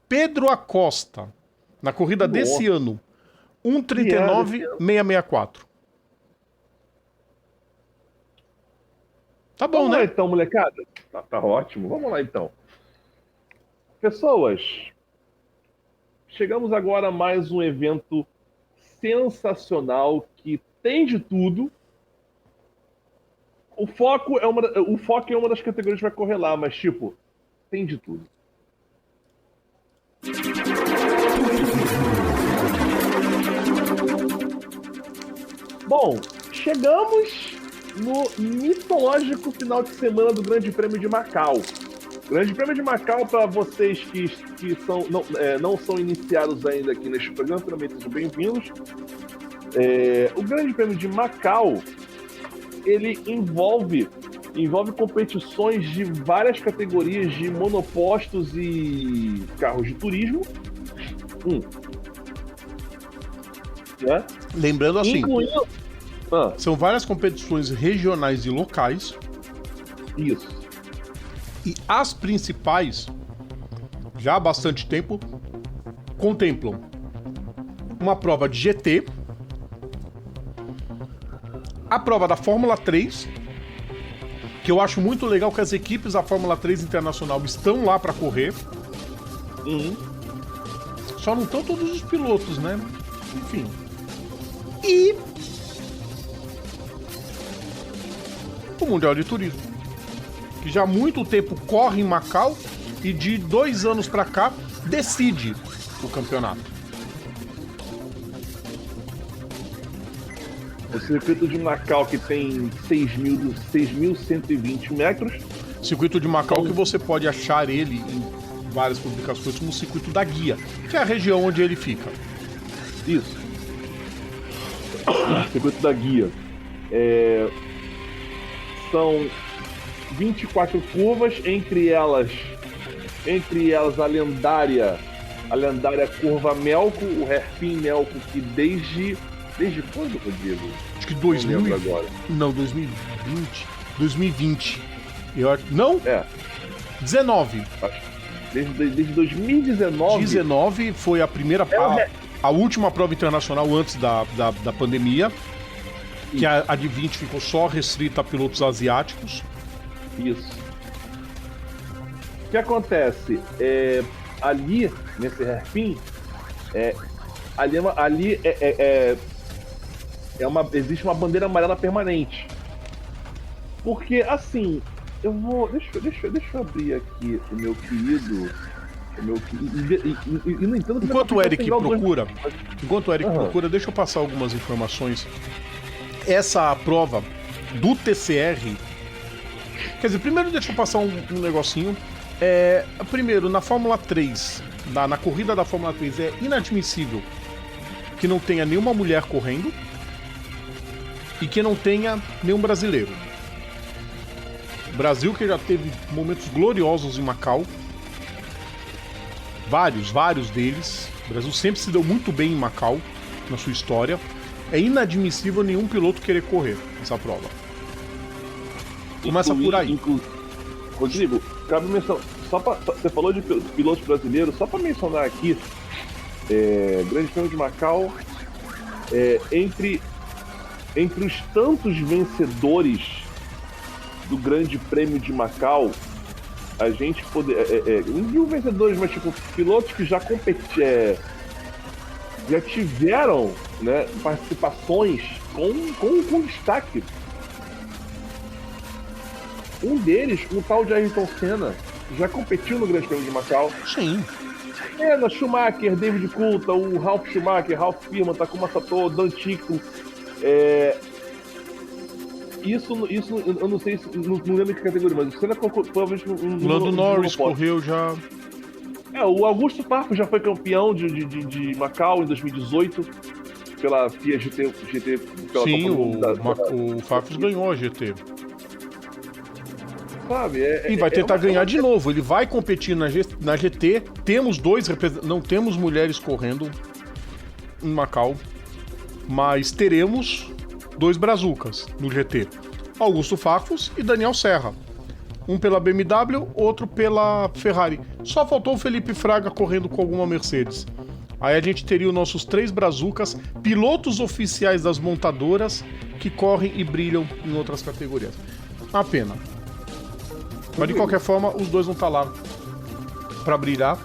Pedro Acosta, na corrida desse ano, 1:39.664. Tá bom, Vamos né? lá então, molecada. Tá ótimo. Vamos lá então. Pessoas, chegamos agora a mais um evento sensacional que tem de tudo. O foco é uma das categorias que vai correr lá, mas tipo, tem de tudo. Bom, chegamos no mitológico final de semana do Grande Prêmio de Macau. Grande Prêmio de Macau, para vocês que não são iniciados ainda aqui neste programa, também sejam bem-vindos. O Grande Prêmio de Macau, ele envolve competições de várias categorias de monopostos e carros de turismo. Né? Lembrando assim, Incluindo... são várias competições regionais e locais. Isso. E as principais, já há bastante tempo, contemplam uma prova de GT, a prova da Fórmula 3, que eu acho muito legal que as equipes da Fórmula 3 Internacional estão lá para correr. Só não estão todos os pilotos, né? Enfim. E o Mundial de Turismo, que já há muito tempo corre em Macau e de 2 anos para cá decide o campeonato. O circuito de Macau, que tem 6.120 metros. Circuito de Macau que você pode achar ele em várias publicações como o circuito da Guia, que é a região onde ele fica. Isso. Circuito da Guia. São 24 curvas, entre elas a lendária curva Melco, o hairpin Melco, que desde quando, Rodrigo? Acho que 2000 agora. Não, 2020. Não? 19. Desde 2019. 19 foi a primeira a última prova internacional antes da pandemia. Que a de 20 ficou só restrita a pilotos asiáticos. Isso. O que acontece? ali, nesse hairpin, existe uma bandeira amarela permanente. Porque, assim, eu vou... Deixa eu abrir aqui o meu querido... E no entanto... Enquanto o Eric procura, deixa eu passar algumas informações. Essa prova do TCR... Quer dizer, primeiro deixa eu passar um negocinho. Primeiro, na Fórmula 3, na corrida da Fórmula 3, é inadmissível que não tenha nenhuma mulher correndo e que não tenha nenhum brasileiro. O Brasil, que já teve momentos gloriosos em Macau, vários deles. O Brasil sempre se deu muito bem em Macau, na sua história. É inadmissível nenhum piloto querer correr essa prova. Começa por aí. Rodrigo, cabe mencionar, você falou de pilotos brasileiros, só para mencionar aqui, Grande Prêmio de Macau, entre os tantos vencedores do Grande Prêmio de Macau, a gente não digo vencedores, mas tipo, pilotos que já já tiveram, né, participações com destaque. Um deles, um tal de Ayrton Senna, já competiu no Grande Prêmio de Macau. Sim. Na Schumacher, David Coulthard, o Ralf Schumacher, Ralf Firman, Takuma Sato, Dan Tico. Isso eu não sei, não lembro que categoria, mas o Senna provavelmente Lando Norris correu já. O Augusto Farfus já foi campeão de Macau em 2018 pela FIA GT. Sim, o Farfus ganhou a GT. Sabe, e vai tentar ganhar de novo. Ele vai competir na GT. Não temos mulheres correndo em Macau, mas teremos 2 brazucas no GT. Augusto Farfus e Daniel Serra. Um pela BMW, outro pela Ferrari. Só faltou o Felipe Fraga correndo com alguma Mercedes. Aí a gente teria os nossos 3 brazucas, pilotos oficiais das montadoras que correm e brilham em outras categorias. Uma pena. Mas de qualquer forma, os dois vão estar lá para brilhar,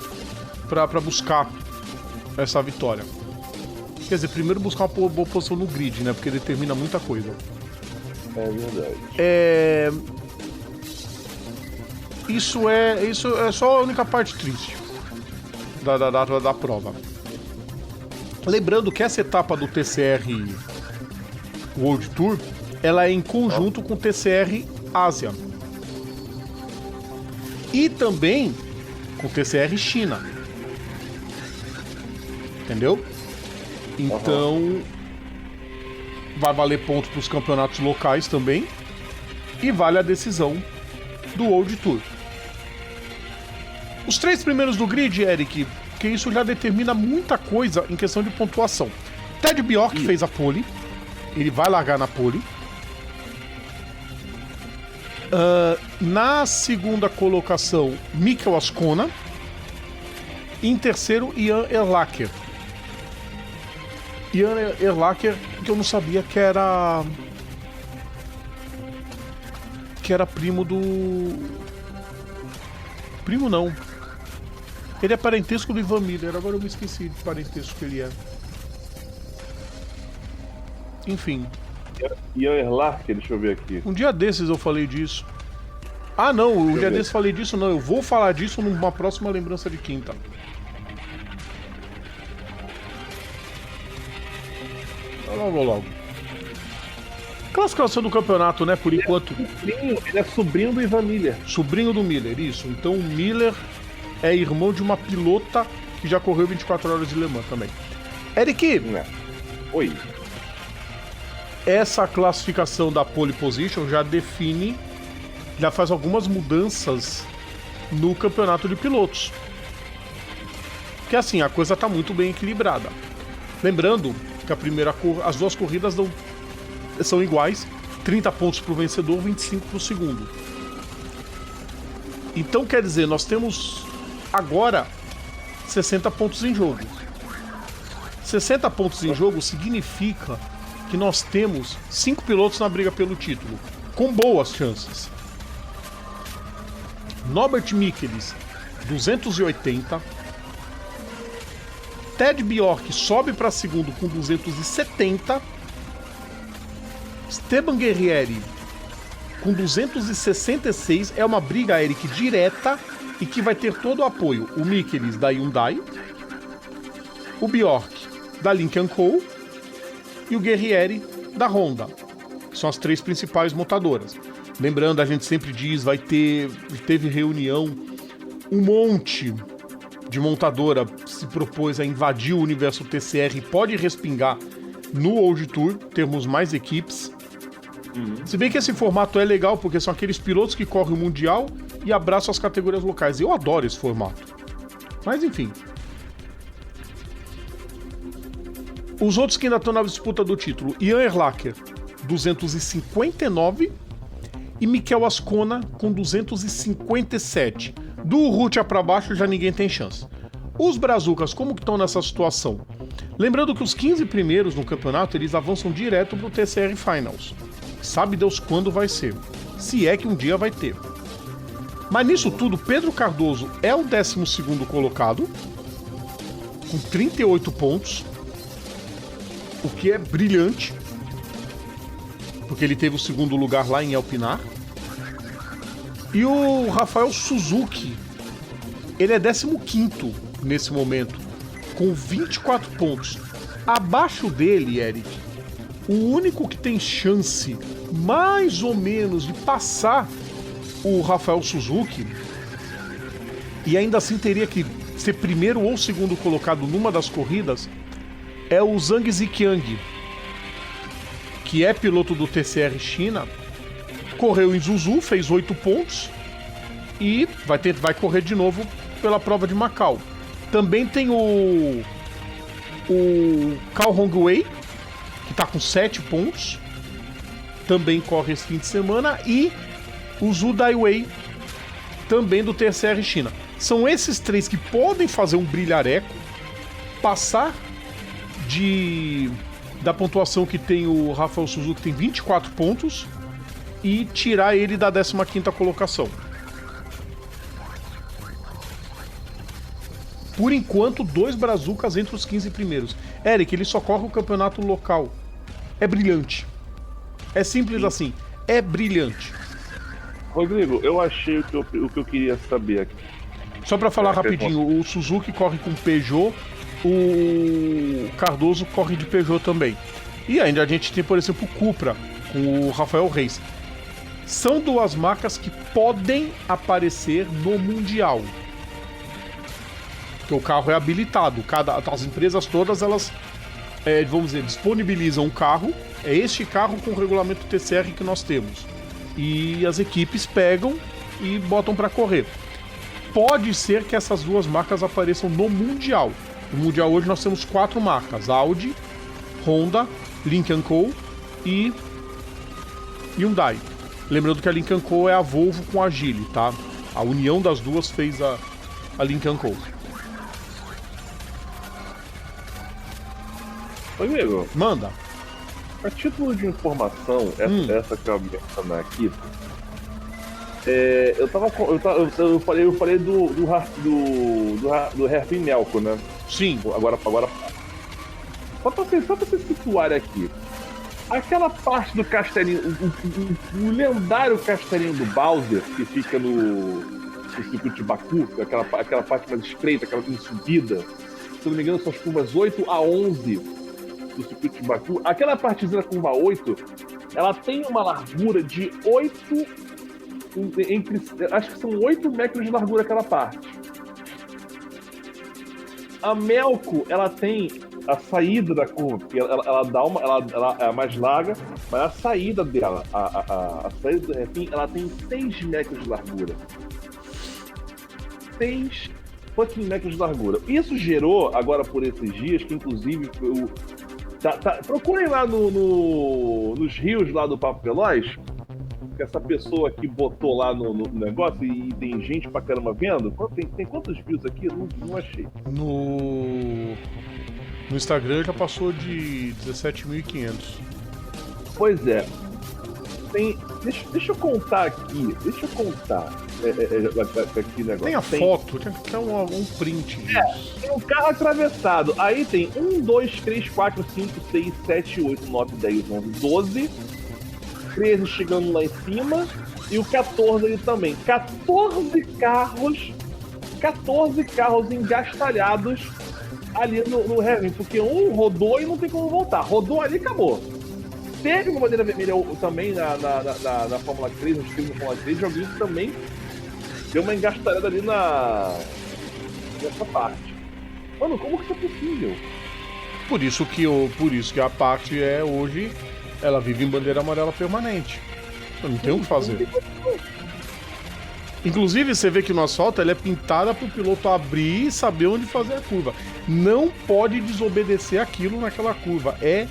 para buscar essa vitória. Quer dizer, primeiro buscar uma boa posição no grid, né? Porque determina muita coisa. É verdade. Isso é só a única parte triste da prova. Lembrando que essa etapa do TCR World Tour, ela é em conjunto com o TCR Ásia. E também com o TCR China. Entendeu? Então, vai valer ponto para os campeonatos locais também. E vale a decisão do World Tour. Os 3 primeiros do grid, Eric, que isso já determina muita coisa em questão de pontuação. Ted Bjork fez a pole. Ele vai largar na pole. Na segunda colocação, Mikel Ascona. Em terceiro, Ian Erlacher. Ian Erlacher, que eu não sabia que era primo do... Primo não. Ele é parentesco do Ivan Miller. Agora eu me esqueci de parentesco que ele é. Enfim. Ian Erlacher, deixa eu ver aqui. Um dia desses eu falei disso. Ah, não. Um dia desses eu falei disso, não. Eu vou falar disso numa próxima lembrança de quinta. Logo. Classificação do campeonato, né, por enquanto. Ele é sobrinho do Ivan Miller. Sobrinho do Miller, isso. Então o Miller é irmão de uma pilota que já correu 24 horas de Le Mans também. Eric! Oi. Essa classificação da pole position já faz algumas mudanças no campeonato de pilotos. Porque assim, a coisa tá muito bem equilibrada. Lembrando que as 2 corridas são iguais, 30 pontos para o vencedor, 25 para o segundo. Então quer dizer, nós temos agora 60 pontos em jogo. 60 pontos em jogo significa que nós temos 5 pilotos na briga pelo título, com boas chances. Norbert Michelis, 280, Ted Bjork sobe para segundo com 270. Esteban Guerrieri com 266. É uma briga, Eric, direta e que vai ter todo o apoio. O Michelis da Hyundai, o Bjork da Lynk & Co e o Guerrieri da Honda. São as 3 principais montadoras. Lembrando, a gente sempre diz, teve reunião, um monte de montadora se propôs a invadir o universo TCR, pode respingar no World Tour, termos mais equipes. Se bem que esse formato é legal, porque são aqueles pilotos que correm o Mundial e abraçam as categorias locais. Eu adoro esse formato. Mas enfim. Os outros que ainda estão na disputa do título, Ian Erlacher, 259, e Mikel Ascona com 257. Do Rutia para baixo já ninguém tem chance. Os brazucas, como que estão nessa situação? Lembrando que os 15 primeiros no campeonato, eles avançam direto pro TCR Finals. Sabe Deus quando vai ser. Se é que um dia vai ter. Mas nisso tudo, Pedro Cardoso é o 12º colocado, com 38 pontos, o que é brilhante, porque ele teve o 2º lugar lá em Elpinar. E o Rafael Suzuki, ele é 15º nesse momento, com 24 pontos. Abaixo dele, Eric, o único que tem chance, mais ou menos, de passar o Rafael Suzuki, e ainda assim teria que ser primeiro ou segundo colocado numa das corridas, é o Zhang Ziqiang, que é piloto do TCR China, correu em Zhuzhou, fez 8 pontos e vai correr de novo pela prova de Macau. Também tem o Cao Hongwei, que está com 7 pontos, também corre esse fim de semana, e o Zhu Daiwei, também do TCR China. São esses 3 que podem fazer um brilhareco, passar da pontuação que tem o Rafael Suzuki, que tem 24 pontos, e tirar ele da 15ª colocação. Por enquanto, 2 brazucas entre os 15 primeiros. Eric, ele só corre o campeonato local. É brilhante. É simples assim. É brilhante. Rodrigo, eu achei o que eu queria saber aqui. Só pra falar rapidinho, o Suzuki corre com Peugeot, o Cardoso corre de Peugeot também. E ainda a gente tem, por exemplo, o Cupra, com o Rafael Reis. São 2 marcas que podem aparecer no Mundial. Porque o carro é habilitado. As empresas todas, elas, vamos dizer, disponibilizam um carro. É este carro com o regulamento TCR que nós temos. E as equipes pegam e botam para correr. Pode ser que essas 2 marcas apareçam no Mundial. No Mundial hoje nós temos 4 marcas: Audi, Honda, Lynk & Co e Hyundai. Lembrando que a Lynk & Co é a Volvo com a Geely, tá? A união das duas fez a Lynk & Co. Amigo, Manda. a título de informação, essa que eu vou mencionar aqui, eu falei do Hairpin Melco, né? Sim. Agora só pra se situar aqui. Aquela parte do castelinho, o lendário castelinho do Bowser, que fica no circuito de Baku, aquela parte mais estreita, aquela em subida, se não me engano são as curvas 8 a 11 do circuito de Baku. Aquela partezinha da curva 8, ela tem uma largura de 8, acho que são 8 metros de largura aquela parte. A Melco, ela tem a saída da curva, porque ela é mais larga, mas a saída dela, a saída do refim, ela tem 6 metros de largura. 6 fucking metros de largura. Isso gerou, agora por esses dias, que inclusive procurem lá nos rios lá do Papo Veloz, que essa pessoa aqui botou lá no negócio e tem gente pra caramba vendo. Tem quantos views aqui? Não achei. No Instagram já passou de 17.500. Pois é. Tem. Deixa eu contar aqui. Aqui o negócio. Tem a foto, tem um print disso. Tem um carro atravessado. Aí tem 1, 2, 3, 4, 5, 6, 7, 8, 9, 10, 11, 12. 13 chegando lá em cima. E o 14 ali também. 14 carros engastalhados ali no Heaven. Porque um rodou e não tem como voltar. Rodou ali e acabou. Teve uma bandeira vermelha também na Fórmula 3, nos filmes da Fórmula 3, joguinho que também deu uma engastalhada ali nessa parte. Mano, como que isso é possível? Por isso que a parte hoje, ela vive em bandeira amarela permanente. Eu não tenho o que fazer. Inclusive, você vê que no asfalto ela é pintada para o piloto abrir e saber onde fazer a curva. Não pode desobedecer aquilo naquela curva. É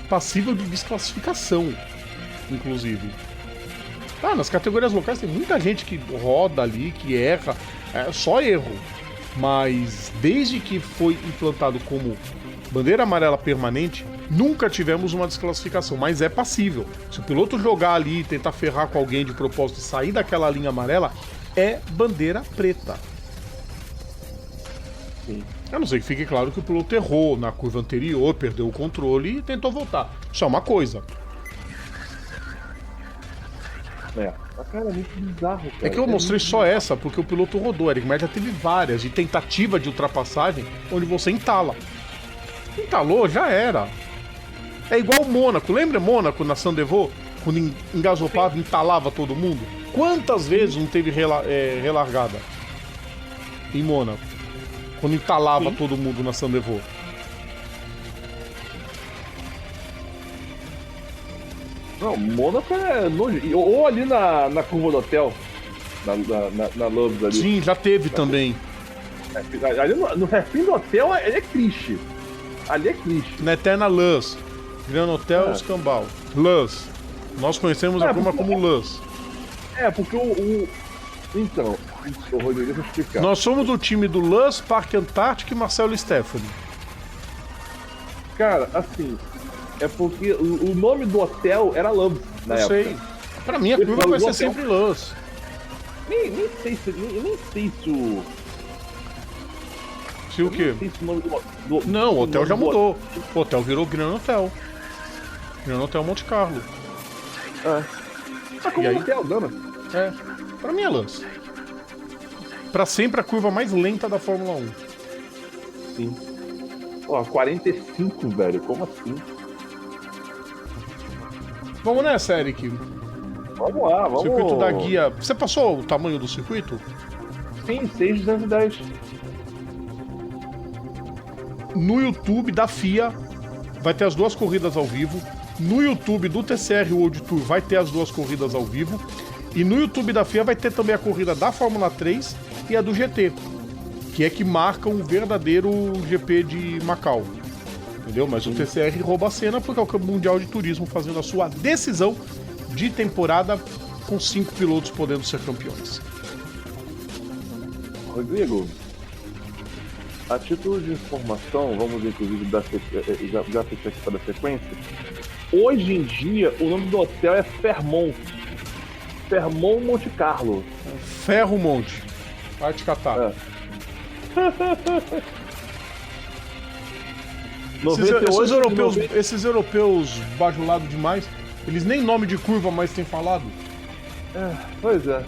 passível de desclassificação, inclusive. Nas categorias locais tem muita gente que roda ali, que erra, é só erro. Mas desde que foi implantado como bandeira amarela permanente, nunca tivemos uma desclassificação, mas é passível. Se o piloto jogar ali e tentar ferrar com alguém de propósito e sair daquela linha amarela, é bandeira preta. Sim. A não ser que fique claro que o piloto errou na curva anterior, perdeu o controle e tentou voltar. Isso é uma coisa. Cara, é muito bizarro, cara. É que eu mostrei só essa, porque o piloto rodou, Eric, mas já teve várias de tentativa de ultrapassagem onde você entala. Entalou, já era. É igual o Mônaco. Lembra Mônaco na Sandevaux? Quando engasopava e entalava todo mundo? Quantas vezes não teve relargada em Mônaco? Quando entalava todo mundo na Sandevaux. Não, Mônaco é nojento. Ou ali na curva do hotel, na Loves ali. Sim, já teve também. Ali no refim do hotel, ele é triste. Ali é triste. Na Eterna Luz, Gran Hotel Escambau. Luz. Nós conhecemos a turma como Luz. Porque Então, Rodrigo, deixa eu explicar. Nós somos do time do Luz, Parque Antártico e Marcelo Stefani. Cara, assim, é porque o nome do hotel era Love na época. Sei. Pra mim a curva vai ser sempre Luz. Nem sei se o... Se o quê? Nem sei se o nome Não, o hotel já mudou. O hotel virou Gran Hotel. Gran Hotel Monte Carlo. Tá como E aí? hotel, Dana. Pra mim é Lance. Pra sempre a curva mais lenta da Fórmula 1. Sim. 45, velho. Como assim? Vamos nessa, Eric. Vamos lá, vamos. Circuito da guia. Você passou o tamanho do circuito? Sim, 6.210. No YouTube da FIA vai ter as duas corridas ao vivo. No YouTube do TCR World Tour vai ter as duas corridas ao vivo. E no YouTube da FIA vai ter também a corrida da Fórmula 3 e a do GT, que é que marcam o verdadeiro GP de Macau. Entendeu? Mas o TCR rouba a cena porque é o Campo Mundial de Turismo fazendo a sua decisão de temporada com 5 pilotos podendo ser campeões. Rodrigo, a título de informação, vamos inclusive já fechar aqui para a sequência. Hoje em dia, o nome do hotel é Fairmont Monte Carlo. Ferro Monte. Vai te catar. 98, esses europeus bajulados demais, eles nem nome de curva mais têm falado. Pois é.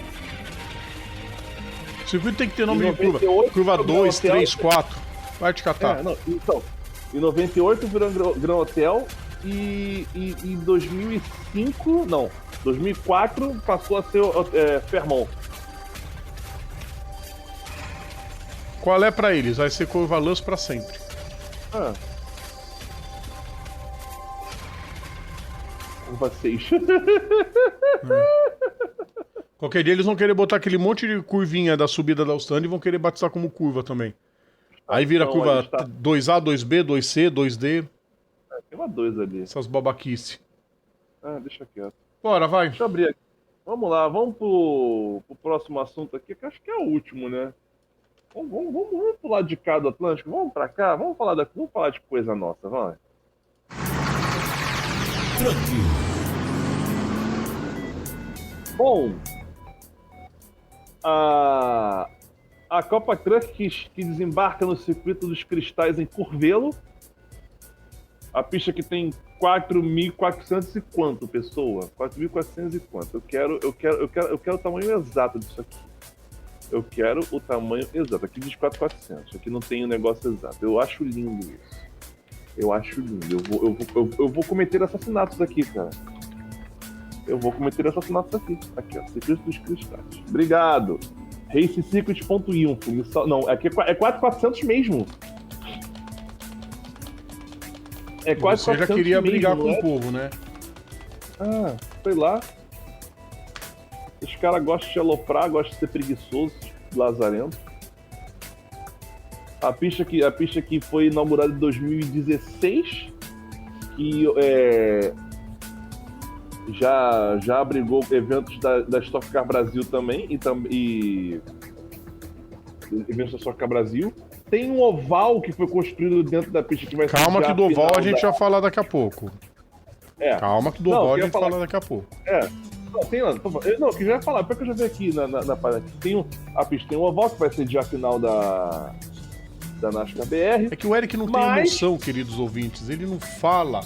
O circuito tem que ter nome de 98, curva. Curva 2, Hotel. 3, 4. Vai te catar. Então, em 98 virou Gran Hotel e em 2005, não, 2004 passou a ser Fairmont. Qual é pra eles? Vai ser curva Luz pra sempre. Curva 6. Qualquer dia eles vão querer botar aquele monte de curvinha da subida da Austânia e vão querer batizar como curva também. Aí vira Não, curva aí está. 2A, 2B, 2C, 2D. Tem uma 2 ali. Essas babaquice. Deixa quieto. Bora, vai. Deixa eu abrir aqui. Vamos lá, vamos pro próximo assunto aqui, que acho que é o último, né? Vamos pro lado de cá do Atlântico, vamos pra cá, vamos falar de coisa nossa, vai. Bom, a Copa Truck que desembarca no circuito dos cristais em Curvelo. A pista que tem 4.400 e quanto, pessoa? 4.400 e quanto? Eu quero o tamanho exato disso aqui. Eu quero o tamanho exato. Aqui diz 4.400. Aqui não tem o negócio exato. Eu acho lindo isso. Eu acho lindo. Eu vou cometer assassinatos aqui, cara. Eu vou cometer assassinatos aqui. Aqui, ó. Circuito dos cristais. Obrigado. racecircuit.info. Não, aqui é 4.400 mesmo. É quase Você já queria mesmo, brigar com né? o povo, né? Ah, sei lá. Os caras gostam de aloprar, gostam de ser preguiçosos, lazarento. A pista que foi inaugurada em 2016, que já abrigou eventos da Stock Car Brasil também, e eventos da Stock Car Brasil. Tem um oval que foi construído dentro da pista que vai ser. Calma que do oval a gente vai falar daqui a pouco. Calma que do oval a gente fala daqui a pouco. Não, tem lá. Não, que já ia falar, porque eu já vi aqui na parada. A pista tem um oval que vai ser de a final da NASCAR BR. É que o Eric não tem emoção, queridos ouvintes. Ele não fala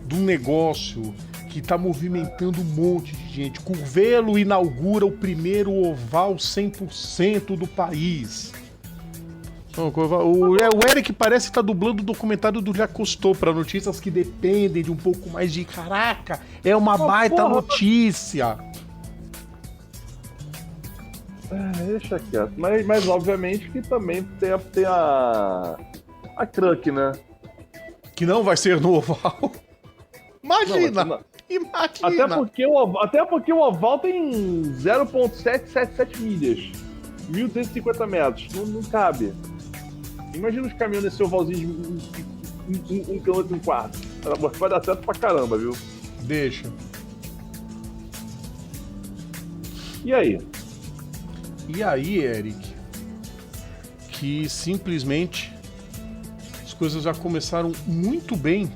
de um negócio que tá movimentando um monte de gente. Curvelo inaugura o primeiro oval 100% do país. O Eric parece estar dublando o documentário do Jacostou para notícias que dependem de um pouco mais de caraca, é uma baita notícia. Deixa quieto. Mas obviamente que também tem a Truck, né? Que não vai ser no oval. Imagina! Não. Imagina! Até porque o oval tem 0,777 milhas. 1.250 metros. Não cabe. Imagina os caminhões nesse ovalzinho de 1,4 km. Vai dar certo pra caramba, viu? Deixa. E aí? E aí, Eric? Que simplesmente as coisas já começaram muito bem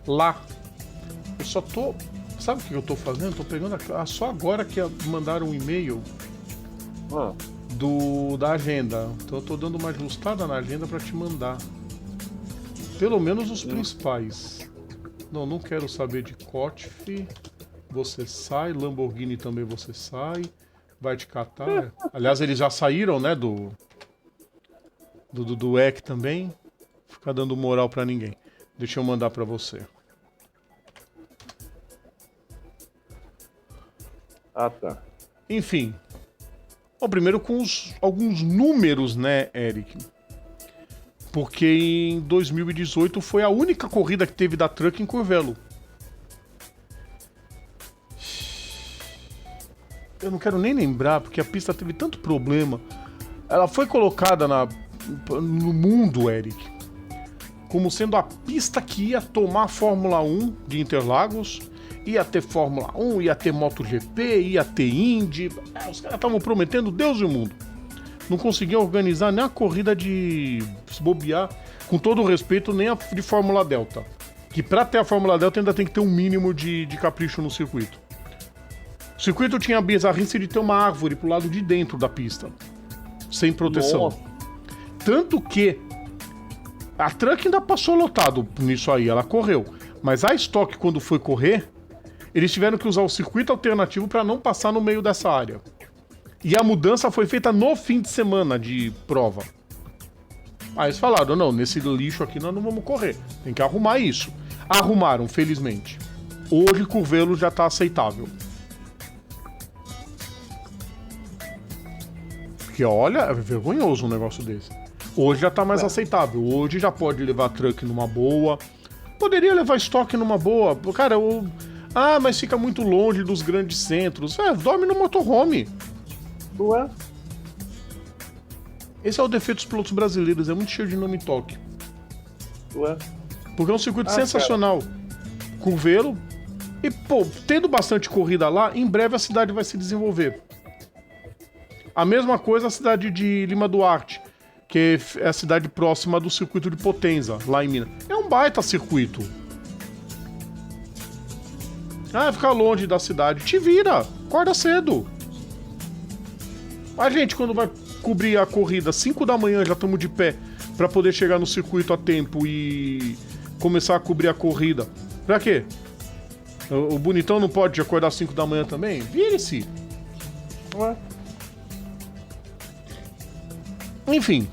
lá. Eu só tô... Sabe o que eu tô fazendo? Tô pegando só agora que mandaram um e-mail da agenda. Então eu tô dando uma ajustada na agenda pra te mandar. Pelo menos os principais. Não quero saber de Cotif. Você sai. Lamborghini também você sai. Vai te catar. Aliás, eles já saíram, né? Do EC também. Ficar dando moral pra ninguém. Deixa eu mandar pra você. Ah, tá. Enfim. Bom, primeiro com alguns números, né, Eric? Porque em 2018 foi a única corrida que teve da Truck em Curvelo. Eu não quero nem lembrar, porque a pista teve tanto problema. Ela foi colocada no mundo, Eric, como sendo a pista que ia tomar a Fórmula 1 de Interlagos. Ia ter Fórmula 1, ia ter MotoGP, ia ter Indy. Os caras estavam prometendo Deus e o mundo. Não conseguiam organizar nem a corrida de se bobear, com todo o respeito, nem a de Fórmula Delta. Que pra ter a Fórmula Delta ainda tem que ter um mínimo de capricho no circuito. O circuito tinha a bizarrice de ter uma árvore pro lado de dentro da pista. Sem proteção. Nossa. Tanto que a Truck ainda passou lotado nisso aí, ela correu. Mas a Stock, quando foi correr, eles tiveram que usar o circuito alternativo para não passar no meio dessa área. E a mudança foi feita no fim de semana de prova. Aí eles falaram, não, nesse lixo aqui nós não vamos correr. Tem que arrumar isso. Arrumaram, felizmente. Hoje Curvelo já tá aceitável. Porque olha, é vergonhoso um negócio desse. Hoje já tá mais aceitável. Hoje já pode levar Truck numa boa. Poderia levar estoque numa boa. Cara, mas fica muito longe dos grandes centros. Dorme no motorhome. Ué? Esse é o defeito dos pilotos brasileiros. É muito cheio de nome e toque. Ué? Porque é um circuito sensacional. Curvelo. E, tendo bastante corrida lá, em breve a cidade vai se desenvolver. A mesma coisa a cidade de Lima Duarte, que é a cidade próxima do circuito de Potenza, lá em Minas. É um baita circuito. Ah, ficar longe da cidade. Te vira, acorda cedo. A gente, quando vai cobrir a corrida, 5 da manhã, já estamos de pé pra poder chegar no circuito a tempo e começar a cobrir a corrida. Pra quê? O bonitão não pode acordar às 5 da manhã também? Vire-se. Ué? Enfim,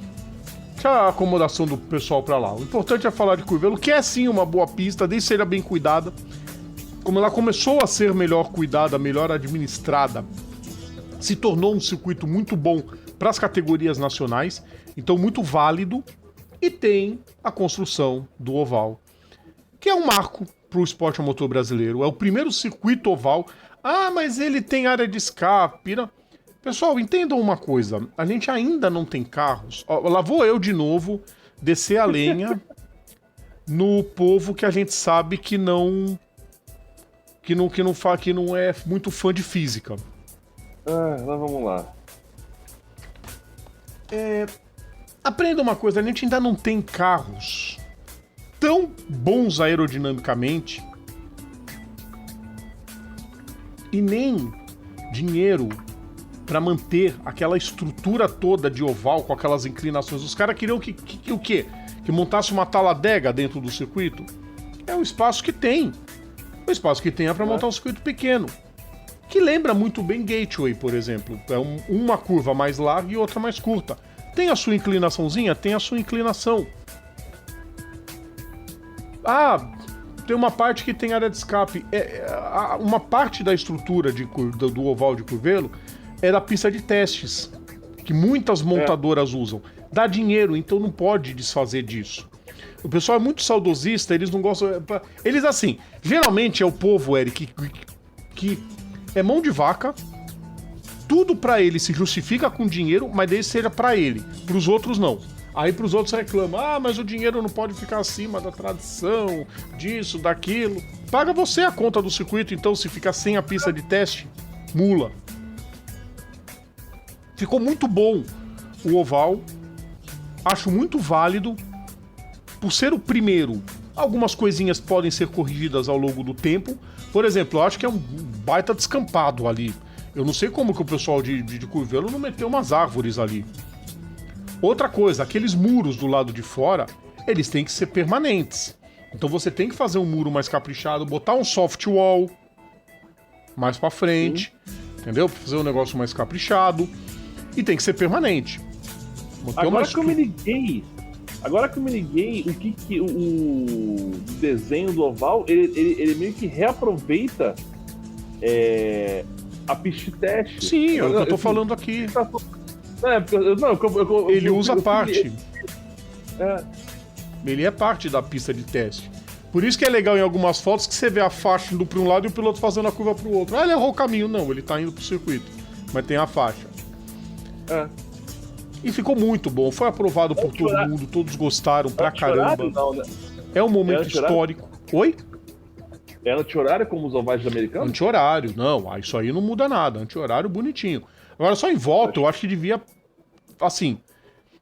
deixa a acomodação do pessoal pra lá. O importante é falar de Curvelo, que é sim uma boa pista, desde que seja bem cuidada. Como ela começou a ser melhor cuidada, melhor administrada, se tornou um circuito muito bom para as categorias nacionais, então muito válido, e tem a construção do oval, que é um marco para o esporte a motor brasileiro. É o primeiro circuito oval. Ah, mas ele tem área de escape. Não. Pessoal, entendam uma coisa, a gente ainda não tem carros. Ó, lá vou eu de novo descer a lenha no povo que a gente sabe que não é muito fã de física. Ah, mas vamos lá. Aprenda uma coisa, a gente ainda não tem carros tão bons aerodinamicamente e nem dinheiro para manter aquela estrutura toda de oval com aquelas inclinações. Os caras queriam que o quê? Que montasse uma taladega dentro do circuito? É o espaço que tem. O espaço que tem é para montar um circuito pequeno. Que lembra muito bem Gateway, por exemplo. É uma curva mais larga e outra mais curta. Tem a sua inclinaçãozinha? Tem a sua inclinação. Ah, tem uma parte que tem área de escape. Uma parte da estrutura do oval de Curvelo é da pista de testes, que muitas montadoras usam. Dá dinheiro, então não pode desfazer disso. O pessoal é muito saudosista, eles não gostam... Eles, assim, geralmente é o povo, Eric, que é mão de vaca, tudo pra ele se justifica com dinheiro, mas desde seja pra ele, pros outros não. Aí pros outros reclamam, mas o dinheiro não pode ficar acima da tradição, disso, daquilo. Paga você a conta do circuito, então, se ficar sem a pista de teste, mula. Ficou muito bom o oval, acho muito válido, por ser o primeiro. Algumas coisinhas podem ser corrigidas ao longo do tempo. Por exemplo, eu acho que é um baita descampado ali. Eu não sei como que o pessoal de Curvelo não meteu umas árvores ali. Outra coisa, aqueles muros do lado de fora, eles têm que ser permanentes. Então você tem que fazer um muro mais caprichado, botar um soft wall mais pra frente, entendeu? Pra fazer um negócio mais caprichado. E tem que ser permanente. Agora que eu me liguei, o desenho do oval, ele meio que reaproveita a pista de teste. Sim, é o que eu tô falando aqui. Ele usa parte. Ele é parte da pista de teste. Por isso que é legal em algumas fotos que você vê a faixa indo para um lado e o piloto fazendo a curva para o outro. Ah, ele errou o caminho. Não, ele tá indo pro circuito. Mas tem a faixa. E ficou muito bom. Foi aprovado por todo mundo. Todos gostaram pra caramba. Não, né? É um momento histórico. Oi? É anti-horário como os ovais americanos? Anti-horário, não. Isso aí não muda nada. Anti-horário bonitinho. Agora, só em volta, eu acho que devia... Assim,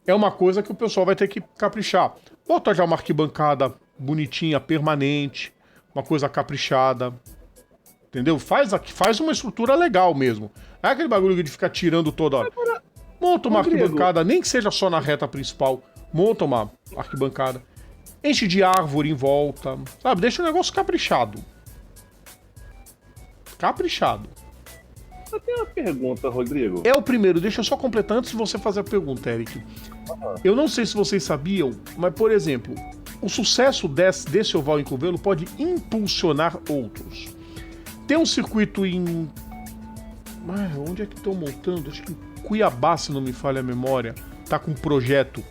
é uma coisa que o pessoal vai ter que caprichar. Bota já uma arquibancada bonitinha, permanente. Uma coisa caprichada. Entendeu? Faz uma estrutura legal mesmo. Não é aquele bagulho de ficar tirando toda hora. Monta uma arquibancada, nem que seja só na reta principal. Monta uma arquibancada. Enche de árvore em volta. Sabe? Deixa o negócio caprichado. Caprichado. Eu tenho uma pergunta, Rodrigo. É o primeiro, deixa eu só completar antes de você fazer a pergunta, Eric. Eu não sei se vocês sabiam, mas, por exemplo, o sucesso desse oval em Curvelo pode impulsionar outros. Tem um circuito em... onde é que estão montando? Acho que em Cuiabá, se não me falha a memória. Tá com um projeto.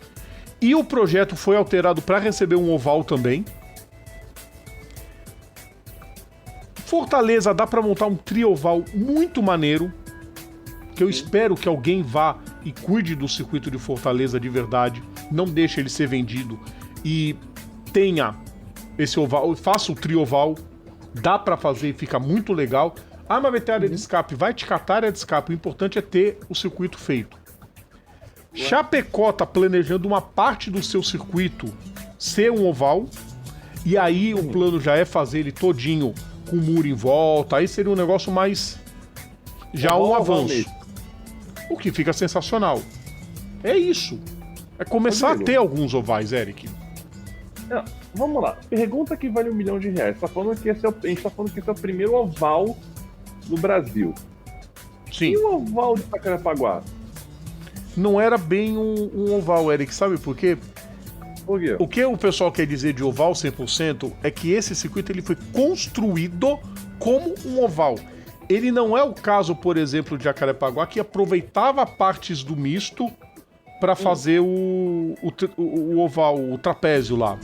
E o projeto foi alterado para receber um oval também. Fortaleza dá para montar um trioval muito maneiro, que eu espero que alguém vá e cuide do circuito de Fortaleza de verdade, não deixe ele ser vendido e tenha esse oval, faça o trioval, dá para fazer e fica muito legal. Ah, mas vai ter área de escape, vai te catar área de escape, o importante é ter o circuito feito. Chapecó tá planejando uma parte do seu circuito ser um oval, e aí o plano já é fazer ele todinho com muro em volta, aí seria um negócio mais... já um avanço. O que fica sensacional. É isso. É começar a ter alguns ovais, Eric. Vamos lá. Pergunta que vale R$1 milhão. Tá falando que a gente tá falando que esse é o primeiro oval no Brasil. Sim. E o oval de Jacarepaguá? Não era bem um oval, Eric, sabe por quê? Por quê? O que o pessoal quer dizer de oval 100% é que esse circuito ele foi construído como um oval. Ele não é o caso, por exemplo, de Jacarepaguá, que aproveitava partes do misto para fazer o oval, o trapézio lá.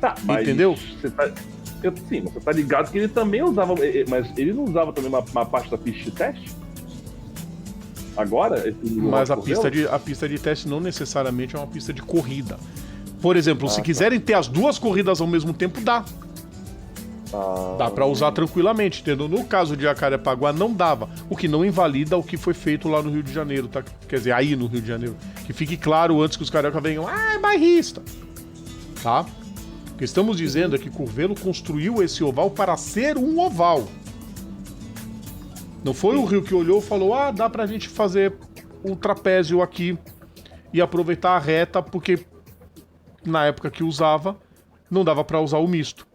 Tá, mas entendeu? Sim, mas você tá ligado que ele também usava. Mas ele não usava também uma parte da pista de teste? Agora? Mas a pista de teste não necessariamente é uma pista de corrida. Por exemplo, se quiserem ter as duas corridas ao mesmo tempo, dá. Dá pra usar tranquilamente, entendeu? No caso de Jacarepaguá não dava, o que não invalida o que foi feito lá no Rio de Janeiro, tá? Quer dizer, aí no Rio de Janeiro. Que fique claro antes que os carioca venham, é bairrista, tá? O que estamos dizendo é que Curvelo construiu esse oval para ser um oval. Não foi o Rio que olhou e falou, dá pra gente fazer um trapézio aqui e aproveitar a reta, porque na época que usava, não dava pra usar o misto.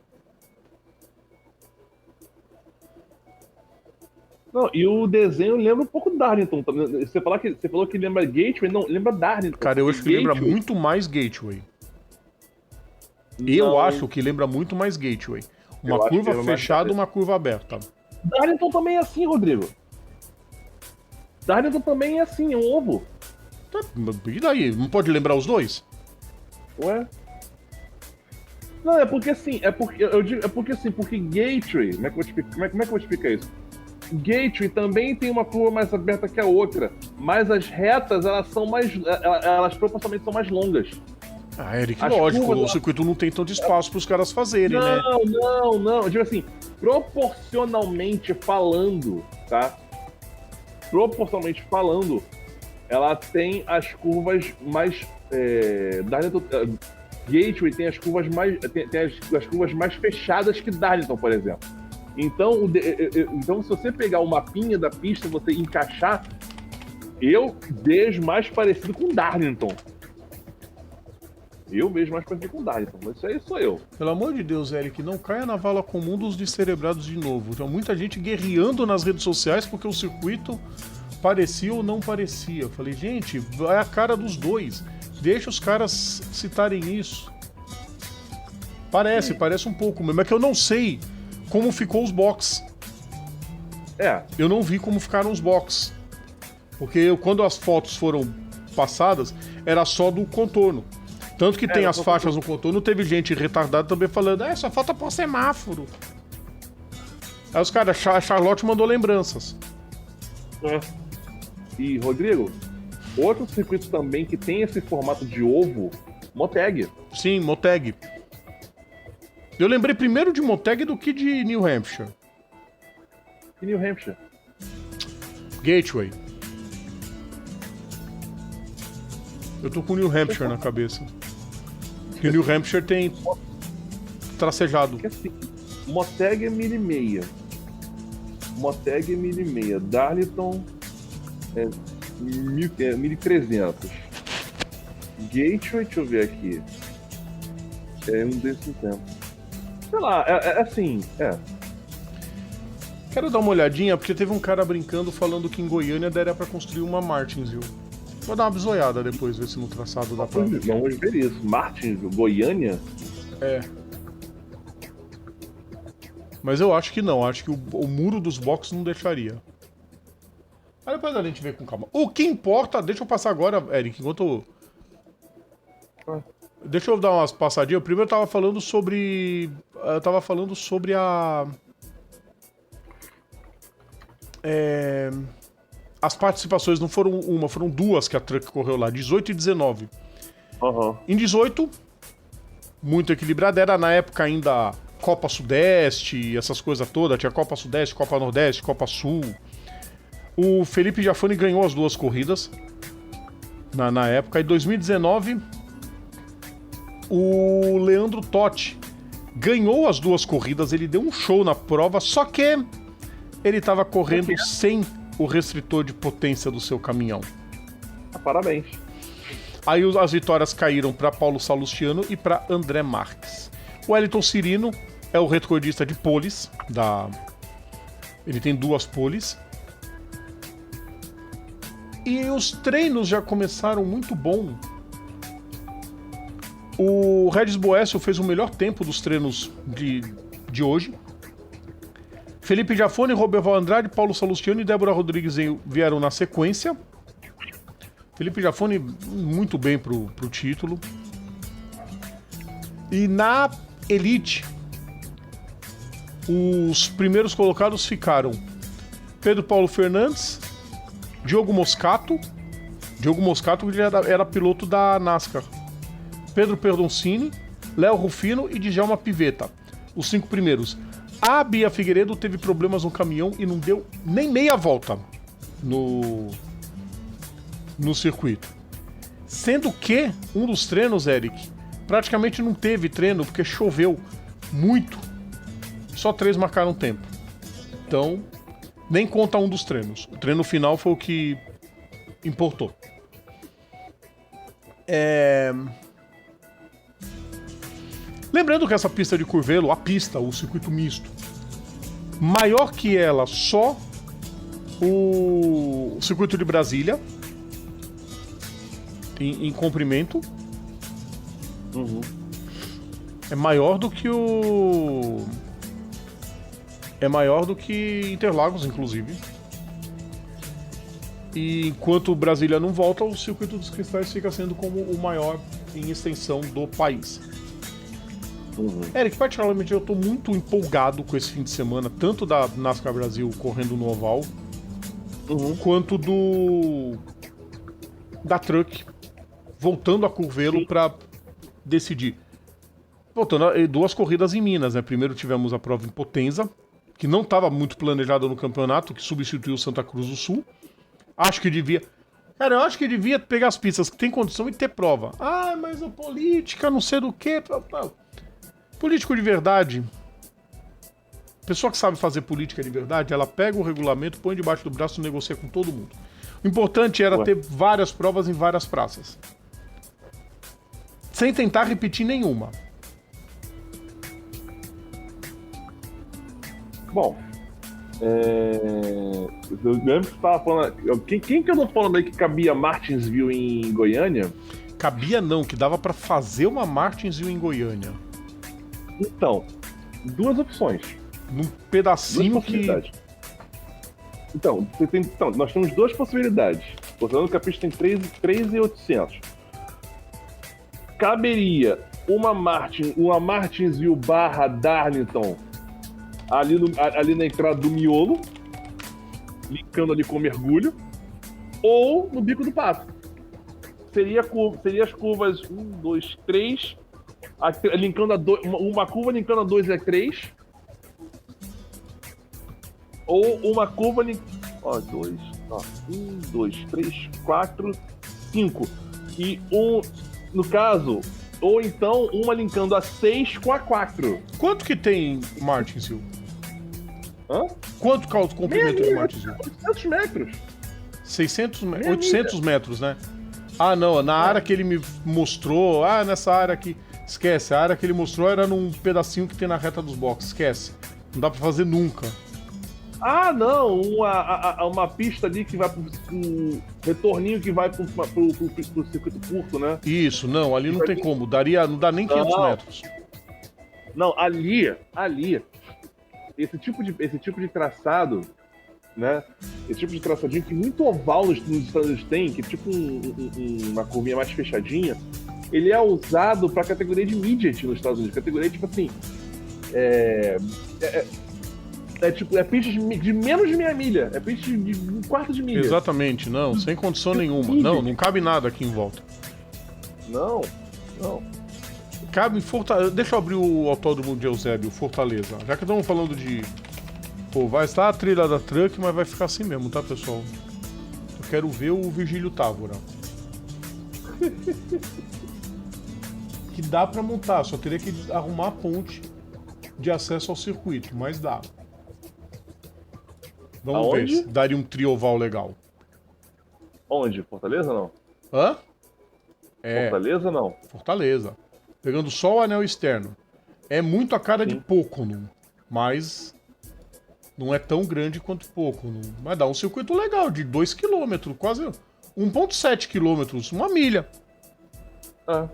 Não, e o desenho lembra um pouco Darlington. Você falou que lembra Gateway, não, lembra Darlington. Cara, eu acho que lembra muito mais Gateway. Eu acho que lembra muito mais Gateway. Uma curva fechada e uma curva aberta. Darlington também é assim, Rodrigo. Darlington também é assim, é um ovo. E daí? Não pode lembrar os dois? Ué? Não, é porque assim, porque Gateway, como é que eu vou explicar isso? Gateway também tem uma curva mais aberta que a outra, mas as retas, elas proporcionalmente são mais longas. Eric, lógico, o circuito não tem tanto espaço para os caras fazerem, né? Não, eu digo assim, proporcionalmente falando, tá? Proporcionalmente falando, ela tem as curvas mais... Gateway tem as curvas mais... Tem as curvas mais fechadas que Darlington, por exemplo. Então, se você pegar o mapinha da pista, você encaixar, eu vejo mais parecido com Darlington. Mas isso aí sou eu. Pelo amor de Deus, Eric, não caia na vala comum dos descerebrados de novo. Tem muita gente guerreando nas redes sociais porque o circuito parecia ou não parecia. Eu falei, gente, é a cara dos dois. Deixa os caras citarem isso. Parece um pouco mesmo. É que eu não sei como ficou os box. Eu não vi como ficaram os box. Porque quando as fotos foram passadas, era só do contorno. Tanto que tem as faixas no contorno, teve gente retardada também falando, só falta pôr semáforo. Aí os caras, a Charlotte mandou lembranças. E, Rodrigo, outro circuito também que tem esse formato de ovo, Moteg. Sim, Moteg. Eu lembrei primeiro de Moteg do que de New Hampshire. E New Hampshire? Gateway. Eu tô com New Hampshire na cabeça. Porque New Hampshire tem tracejado. Porque assim, Moteg é 1,5 milha. Darlington é 1.300. Gateway, deixa eu ver aqui. É um desses tempos. Sei lá, assim. Quero dar uma olhadinha, porque teve um cara brincando falando que em Goiânia daria pra construir uma Martinsville. Vou dar uma bisoiada depois, ver se no traçado dá pra... Vamos ver isso. Martinsville, Goiânia? Mas eu acho que não. Acho que o muro dos boxes não deixaria. Aí depois a gente vê com calma. O que importa... Deixa eu passar agora, Eric, enquanto... Deixa eu dar umas passadinhas. Primeiro eu tava falando sobre... As participações não foram uma, foram duas que a Truck correu lá, 18 e 19. Em 18, muito equilibrada, era na época ainda Copa Sudeste, essas coisas todas, tinha Copa Sudeste, Copa Nordeste, Copa Sul. O Felipe Jafone ganhou as duas corridas na época. Em 2019, o Leandro Totti ganhou as 2 corridas, ele deu um show na prova, só que ele estava correndo sem o restritor de potência do seu caminhão. Parabéns. Aí as vitórias caíram para Paulo Salustiano e para André Marques. O Wellington Cirino é o recordista de poles ele tem 2 poles. E os treinos já começaram muito bom. O Regis Boécio fez o melhor tempo dos treinos de hoje. Felipe Giafone, Roberval Andrade, Paulo Salustiano e Débora Rodrigues vieram na sequência. Felipe Giafone muito bem pro título. E na Elite, os primeiros colocados ficaram Pedro Paulo Fernandes, Diogo Moscato que já era piloto da NASCAR, Pedro Perdoncini, Léo Rufino e Djalma Pivetta, os 5 primeiros. A Bia Figueiredo teve problemas no caminhão e não deu nem meia volta no circuito. Sendo que um dos treinos, Eric, praticamente não teve treino porque choveu muito. Só 3 marcaram tempo. Então, nem conta um dos treinos. O treino final foi o que importou. Lembrando que essa pista de Curvelo, o circuito misto, maior que ela só o circuito de Brasília, em comprimento. Uhum. É maior do que Interlagos, inclusive. E enquanto Brasília não volta, o circuito dos Cristais fica sendo como o maior em extensão do país. Uhum. Eric, particularmente eu tô muito empolgado com esse fim de semana, tanto da NASCAR Brasil correndo no oval, quanto da Truck voltando a Curvelo para decidir. Voltando a 2 corridas em Minas, né? Primeiro tivemos a prova em Potenza, que não estava muito planejada no campeonato, que substituiu Santa Cruz do Sul. Acho que devia pegar as pistas que tem condição e ter prova. Ah, mas a política, não sei do que. Político de verdade, pessoa que sabe fazer política de verdade, ela pega o regulamento, põe debaixo do braço e negocia com todo mundo. O importante era ter várias provas em várias praças. Sem tentar repetir nenhuma. Bom, eu lembro que você estava falando. Quem que eu não falando aí que cabia Martinsville em Goiânia? Cabia não, que dava pra fazer uma Martinsville em Goiânia. Então, 2 opções. Num pedacinho 2 que... possibilidades. Então, nós temos 2 possibilidades. Considerando que a pista tem 3.800. Caberia uma Martinsville / Darlington ali na entrada do miolo, linkando ali com o mergulho, ou no Bico do Pato. Seria as curvas 1, 2, 3, linkando uma curva linkando a 2 e a 3, ou uma curva 1, 2, 3, 4, 5 e no caso, ou então uma linkando a 6 com a 4. Quanto que tem Martinsville? Hã? Quanto que é o comprimento de Martinsville? 800 metros. 800 metros, né? Ah, não, na área que ele me mostrou, nessa área aqui, esquece, a área que ele mostrou era num pedacinho que tem na reta dos boxes, esquece. Não dá pra fazer nunca. Ah, não, uma pista ali que vai um retorninho que vai pro circuito curto, né? Isso, não, ali não tem como, não dá nem 500 metros. Não, ali, esse tipo de traçado, né? Esse tipo de traçadinho que muito oval nos Estados Unidos tem, que é tipo uma curvinha mais fechadinha, ele é usado pra categoria de midget nos Estados Unidos. Categoria tipo assim, é pista de menos de meia milha. É pista de 1/4 de milha. Exatamente, não, sem condição nenhuma. Não cabe nada aqui em volta. Não. Cabe em Fortaleza. Deixa eu abrir o autódromo de Eusébio, Fortaleza. Já que estamos falando de... Pô, vai estar a trilha da Truck, mas vai ficar assim mesmo, tá, pessoal? Eu quero ver o Virgílio Távora. Que dá pra montar, só teria que arrumar a ponte de acesso ao circuito, mas dá. Vamos Aonde? ver se daria um trioval legal. Onde? Fortaleza não? Hã? É, Fortaleza não? Fortaleza. Pegando só o anel externo. É muito a cara de Sim. Pocono, mas não é tão grande quanto Pocono. Mas dá um circuito legal, de 2 km, quase 1,7 km, uma milha. Ah,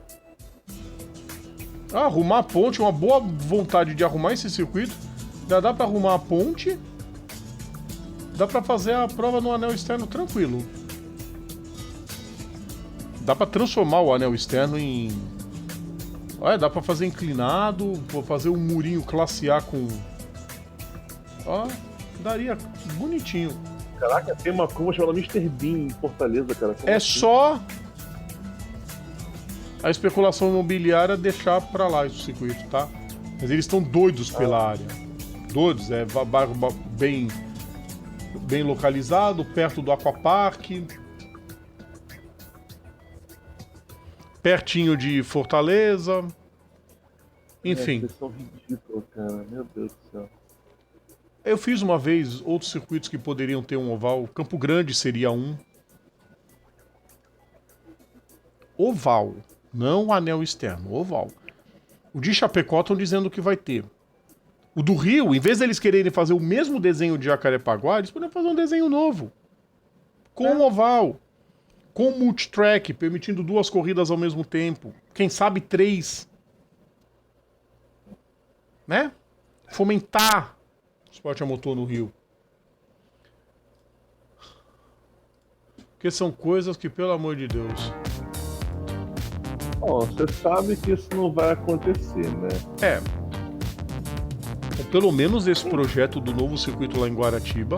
Arrumar a ponte, uma boa vontade de arrumar esse circuito. Já dá pra arrumar a ponte. Dá pra fazer a prova no anel externo tranquilo. Dá pra transformar o anel externo em... Olha, dá pra fazer inclinado, vou fazer um murinho classe A com... Ó, daria bonitinho. caraca, tem uma curva chamada Mr. Bean em Fortaleza, cara. Como É assim? só a especulação imobiliária deixar pra lá esse circuito, tá? Mas eles estão doidos pela área. Doidos, é bairro bem localizado, perto do Aquapark. Pertinho de Fortaleza. Enfim, Vocês são ridículos, cara. Meu Deus do céu. eu fiz uma vez outros circuitos que poderiam ter um oval. Campo Grande seria um. Oval, não anel externo, oval. O de Chapecó estão dizendo que vai ter. O do Rio, em vez deles quererem fazer o mesmo desenho de Jacarepaguá, eles podem fazer um desenho novo. Com um oval. Com multitrack, permitindo 2 corridas ao mesmo tempo. Quem sabe 3. Né? Fomentar o esporte a motor no Rio. Porque são coisas que, pelo amor de Deus... Bom, você sabe que isso não vai acontecer, né? É. Pelo menos esse projeto do novo circuito lá em Guaratiba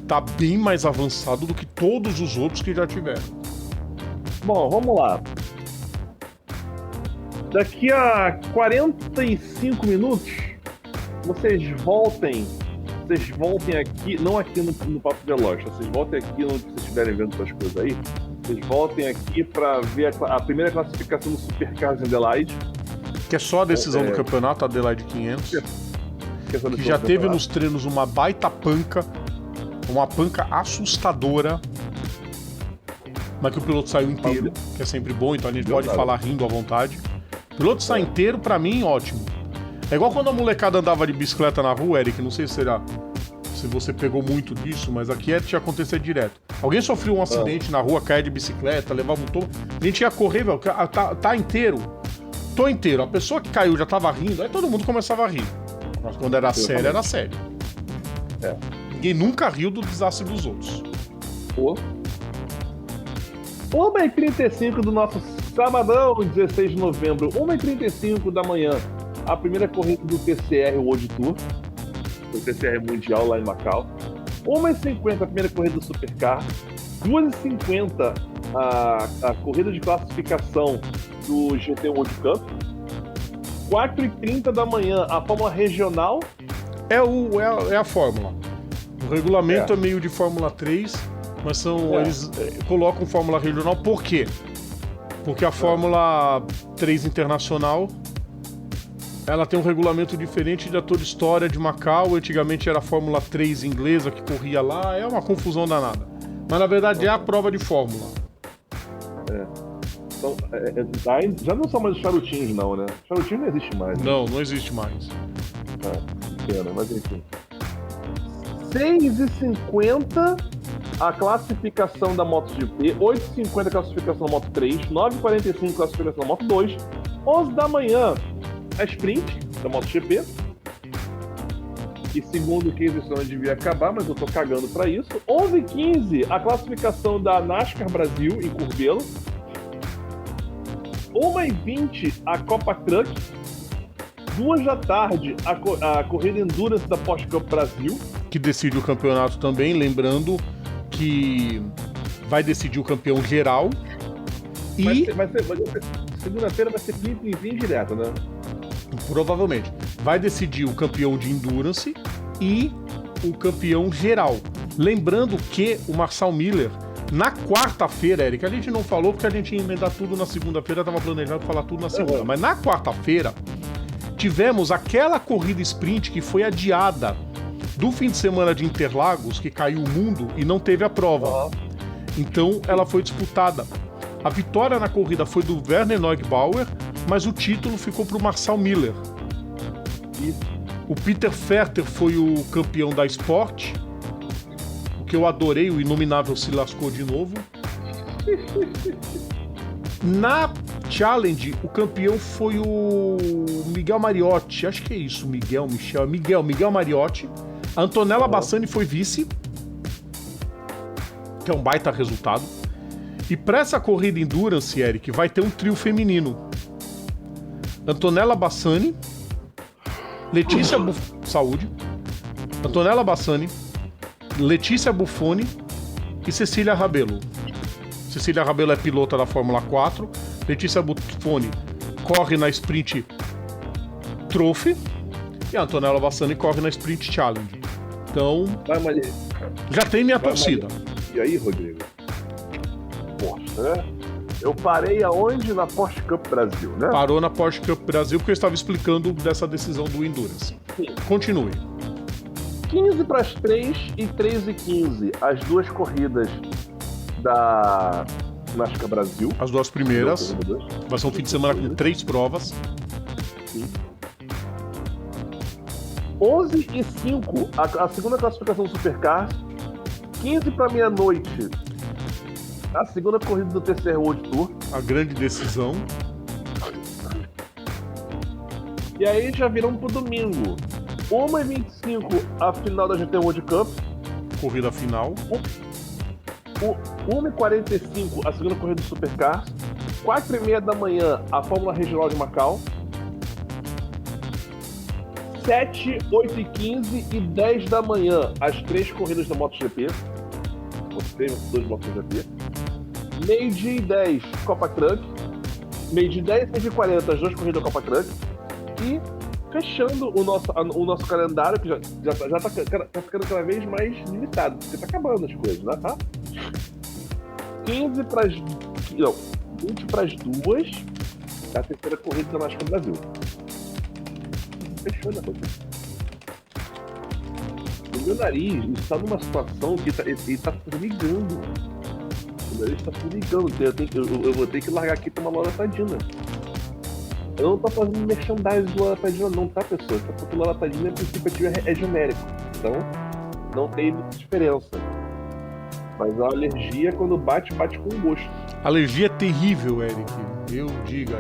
tá bem mais avançado do que todos os outros que já tiveram. Bom, vamos lá. Daqui a 45 minutos, vocês voltem aqui, não aqui no Papo Veloz, vocês voltem aqui onde vocês estiverem vendo essas coisas aí, vocês voltem aqui para ver a primeira classificação do Supercars in Adelaide. Que é só a decisão do campeonato, a Adelaide 500. Que já teve nos treinos uma baita panca, uma panca assustadora, mas que o piloto saiu inteiro, que é sempre bom, então a gente pode falar rindo à vontade. O piloto sai inteiro, pra mim, ótimo. É igual quando a molecada andava de bicicleta na rua, Eric, não sei se você pegou muito disso, mas aqui tinha acontecer direto. Alguém sofreu um acidente na rua, caía de bicicleta, levava um tombo, a gente ia correr, velho, tá inteiro, tô inteiro. A pessoa que caiu já tava rindo, aí todo mundo começava a rir. Mas quando era sério, era sério. É. Ninguém nunca riu do desastre dos outros. 1h35 do nosso sabadão, 16 de novembro, 1h35 da manhã, a primeira corrida do TCR World Tour, o TCR Mundial lá em Macau. 1h50 a primeira corrida do Supercar, 2h50 a corrida de classificação do GT World Cup, 4h30 da manhã a Fórmula Regional. É a Fórmula. O regulamento é meio de Fórmula 3, mas eles colocam Fórmula Regional por quê? Porque a Fórmula 3 Internacional ela tem um regulamento diferente da toda história de Macau. Antigamente era a Fórmula 3 inglesa que corria lá, é uma confusão danada. Mas na verdade é a prova de Fórmula. Então, já não são mais os charutinhos, não, né? Charutinho não existe mais. Né? Não existe mais. Pena, mas enfim. 6h50 a classificação da MotoGP, 8h50 a classificação da Moto 3, 9h45 a classificação da Moto 2, 11 da manhã a sprint da MotoGP, e segundo o Casey Stoner devia acabar, mas eu tô cagando pra isso. 11h15 a classificação da NASCAR Brasil em Curvelo, 1h20 a Copa Truck, 2 da tarde a corrida Endurance da Porsche Cup Brasil, que decide o campeonato também, lembrando que vai decidir o campeão geral. Segunda-feira vai ser plim-plim direto, né? Provavelmente. Vai decidir o campeão de Endurance e o campeão geral. Lembrando que o Marcel Miller, na quarta-feira, Eric, a gente não falou porque a gente ia emendar tudo na segunda-feira, tava planejado falar tudo na segunda, mas na quarta-feira tivemos aquela corrida sprint que foi adiada do fim de semana de Interlagos, que caiu o mundo e não teve a prova. Então ela foi disputada. A vitória na corrida foi do Werner Neugebauer, mas o título ficou para o Marcel Miller. O Peter Fetter foi o campeão da Sport, o que eu adorei, o Inominável se lascou de novo. Na Challenge, o campeão foi o Miguel Mariotti, acho que é isso, Miguel Mariotti. A Antonella Bassani foi vice, que é um baita resultado. E para essa corrida Endurance, Eric, vai ter um trio feminino. Antonella Bassani, Saúde, Antonella Bassani, Letícia Buffoni e Cecília Rabelo. Cecília Rabelo é pilota da Fórmula 4, Letícia Buffoni corre na Sprint Trophy e a Antonella Bassani corre na Sprint Challenge. Então, já tem minha torcida. E aí, Rodrigo? Porsche, né? Eu parei aonde? Na Porsche Cup Brasil, né? Parou na Porsche Cup Brasil porque eu estava explicando dessa decisão do Endurance. Sim. Continue. 15 para as 3 e 3 e 15, as duas corridas da NASCAR Brasil. As duas primeiras. Vai ser um fim de semana com 3 provas. Sim. 11 e 5, a segunda classificação do Supercar. 15 para meia-noite, a segunda corrida do TCR World Tour. A grande decisão. E aí já viramos pro domingo. 1h25, a final da GT World Cup. Corrida final. 1h45, a segunda corrida do Supercar. 4h30 da manhã, a Fórmula Regional de Macau. 7, 8 e 15 e 10 da manhã, as 3 corridas da MotoGP. Você 2 MotoGP. Meio-dia e 10, Copa Truck. Meio-dia e 10 e meio-dia e 40, as 2 corridas da Copa Truck. E fechando o nosso calendário, que já tá ficando cada vez mais limitado, porque tá acabando as coisas, né? Tá? 20 para as 2, a terceira corrida da NASCAR Brasil. Fechando a coisa. O meu nariz está numa situação que ele tá formigando. O nariz está formigando. Eu vou ter que largar aqui pra uma loratadina. Eu não tô fazendo merchandising do loratadina não, tá, pessoal? Porque o loratadina, a princípio, é genérico. Então, não tem muita diferença. Mas a alergia, quando bate com gosto. Alergia é terrível, Eric. Eu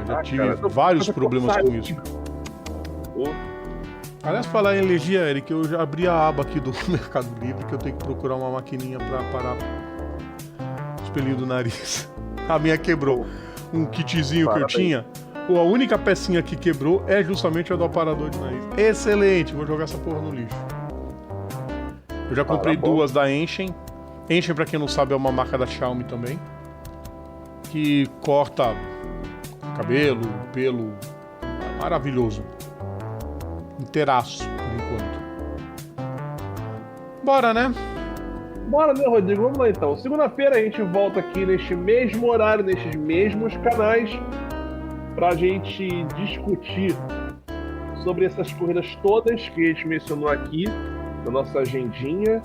já tive vários problemas com isso. Aliás, falar em alergia, Eric, eu já abri a aba aqui do Mercado Livre, que eu tenho que procurar uma maquininha pra parar os pelinhos do nariz. A minha quebrou. Um kitzinho que eu tinha. A única pecinha que quebrou é justamente a do aparador de nariz. Excelente, vou jogar essa porra no lixo. Eu já comprei 2 da Enchem. Enchem, pra quem não sabe, é uma marca da Xiaomi também, que corta cabelo, pelo. Maravilhoso. Inteiraço, por enquanto. Bora, né? Bora, né, Rodrigo? Vamos lá, então. Segunda-feira a gente volta aqui neste mesmo horário, nestes mesmos canais, pra gente discutir sobre essas corridas todas que a gente mencionou aqui na nossa agendinha.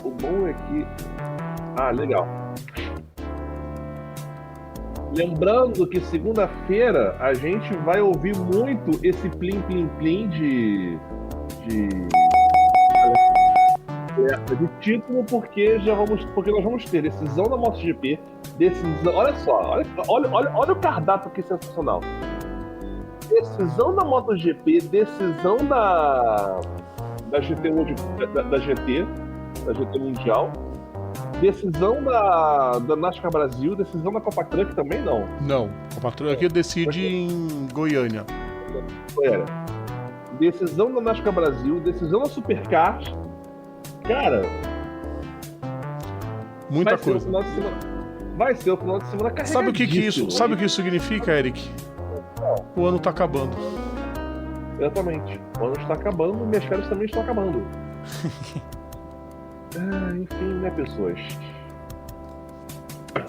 O bom é que... legal. Lembrando que segunda-feira a gente vai ouvir muito esse plim-plim-plim de título, porque nós vamos ter decisão da MotoGP, decisão... Olha só, olha o cardápio que sensacional. Decisão da MotoGP, decisão da GT Mundial, decisão da NASCAR Brasil, decisão da Copa Truck também não. Não, Copa Truck decide em Goiânia. Decisão da NASCAR Brasil, decisão da Supercar. Cara, muita coisa. Vai ser o final de semana carregadíssimo. Sabe o que isso significa, Eric? O ano tá acabando. Exatamente. O ano está acabando e minhas férias também estão acabando. Enfim, né, pessoas?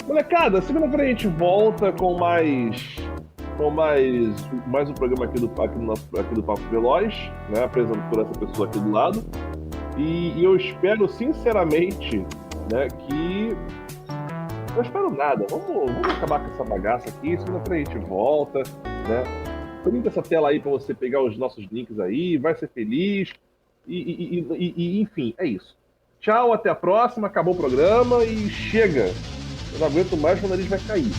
Molecada, segunda-feira a gente volta com mais Então, mais um programa aqui do Papo Veloz, né? Apresentado por essa pessoa aqui do lado. E eu espero, sinceramente, né, que... Não espero nada. Vamos acabar com essa bagaça aqui. Segunda-feira a gente volta, né? Printa essa tela aí para você pegar os nossos links aí. Vai ser feliz. E enfim, é isso. Tchau, até a próxima. Acabou o programa e chega. Eu não aguento mais, o nariz vai cair.